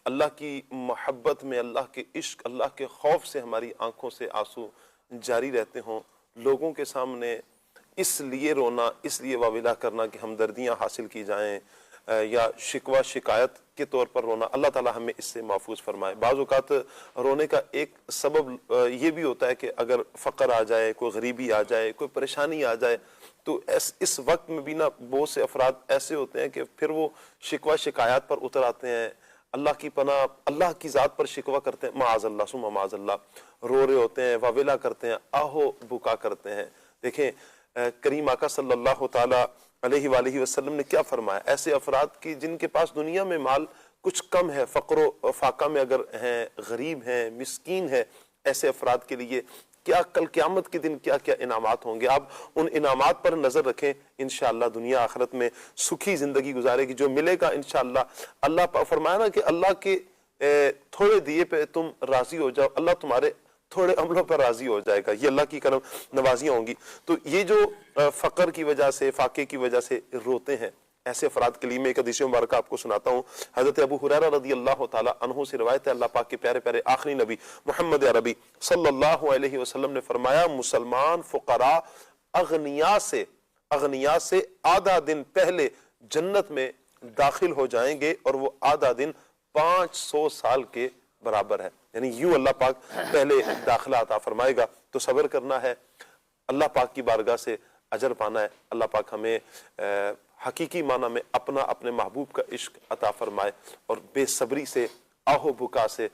B: اللہ کی محبت میں، اللہ کے عشق، اللہ کے خوف سے ہماری آنکھوں سے آنسو جاری رہتے ہوں، لوگوں کے سامنے اس لیے رونا، اس لیے واویلا کرنا کہ ہمدردیاں حاصل کی جائیں، یا شکوہ شکایت کے طور پر رونا۔ اللہ تعالی ہمیں اس سے محفوظ فرمائے۔ بعض اوقات رونے کا ایک سبب یہ بھی ہوتا ہے کہ اگر فقر آ جائے، کوئی غریبی آ جائے، کوئی پریشانی آ جائے، تو اس وقت میں بھی نا بہت سے افراد ایسے ہوتے ہیں کہ پھر وہ شکوہ شکایات پر اتر آتے ہیں، اللہ کی پناہ، اللہ کی ذات پر شکوہ کرتے ہیں، معاذ اللہ ثم معاذ اللہ، رو رہے ہوتے ہیں، واویلا کرتے ہیں، آہو بکا کرتے ہیں۔ دیکھیں کریم آقا صلی اللہ تعالی علیہ وآلہ وسلم نے کیا فرمایا، ایسے افراد کی جن کے پاس دنیا میں مال کچھ کم ہے، فقر و فاقہ میں اگر ہیں، غریب ہیں، مسکین ہے، ایسے افراد کے لیے کیا کل قیامت کے دن کیا کیا انعامات ہوں گے. آپ ان انعامات پر نظر رکھیں. انشاءاللہ دنیا آخرت میں سکھی زندگی گزارے گی. جو ملے گا انشاءاللہ, اللہ فرمایا نا کہ اللہ کے تھوڑے دیے پہ تم راضی ہو جاؤ, اللہ تمہارے تھوڑے عملوں پر راضی ہو جائے گا. یہ اللہ کی کرم نوازیاں ہوں گی. تو یہ جو فقر کی وجہ سے, فاقے کی وجہ سے روتے ہیں, ایسے افراد کے لیے میں ایک حدیث مبارکہ آپ کو سناتا ہوں. حضرت ابو ہریرہ رضی اللہ تعالی عنہ سے روایت ہے, اللہ پاک کے پیارے پیارے آخری نبی محمد عربی صلی اللہ علیہ وسلم نے فرمایا, مسلمان فقراء اغنیاء سے آدھا دن پہلے جنت میں داخل ہو جائیں گے, اور وہ آدھا دن 500 سال کے برابر ہے. یعنی یوں اللہ پاک پہلے داخلہ عطا فرمائے گا. تو صبر کرنا ہے, اللہ پاک کی بارگاہ سے اجر پانا ہے. اللہ پاک ہمیں حقیقی معنی میں اپنے محبوب کا عشق عطا فرمائے, اور بے صبری سے, آہ و بکا سے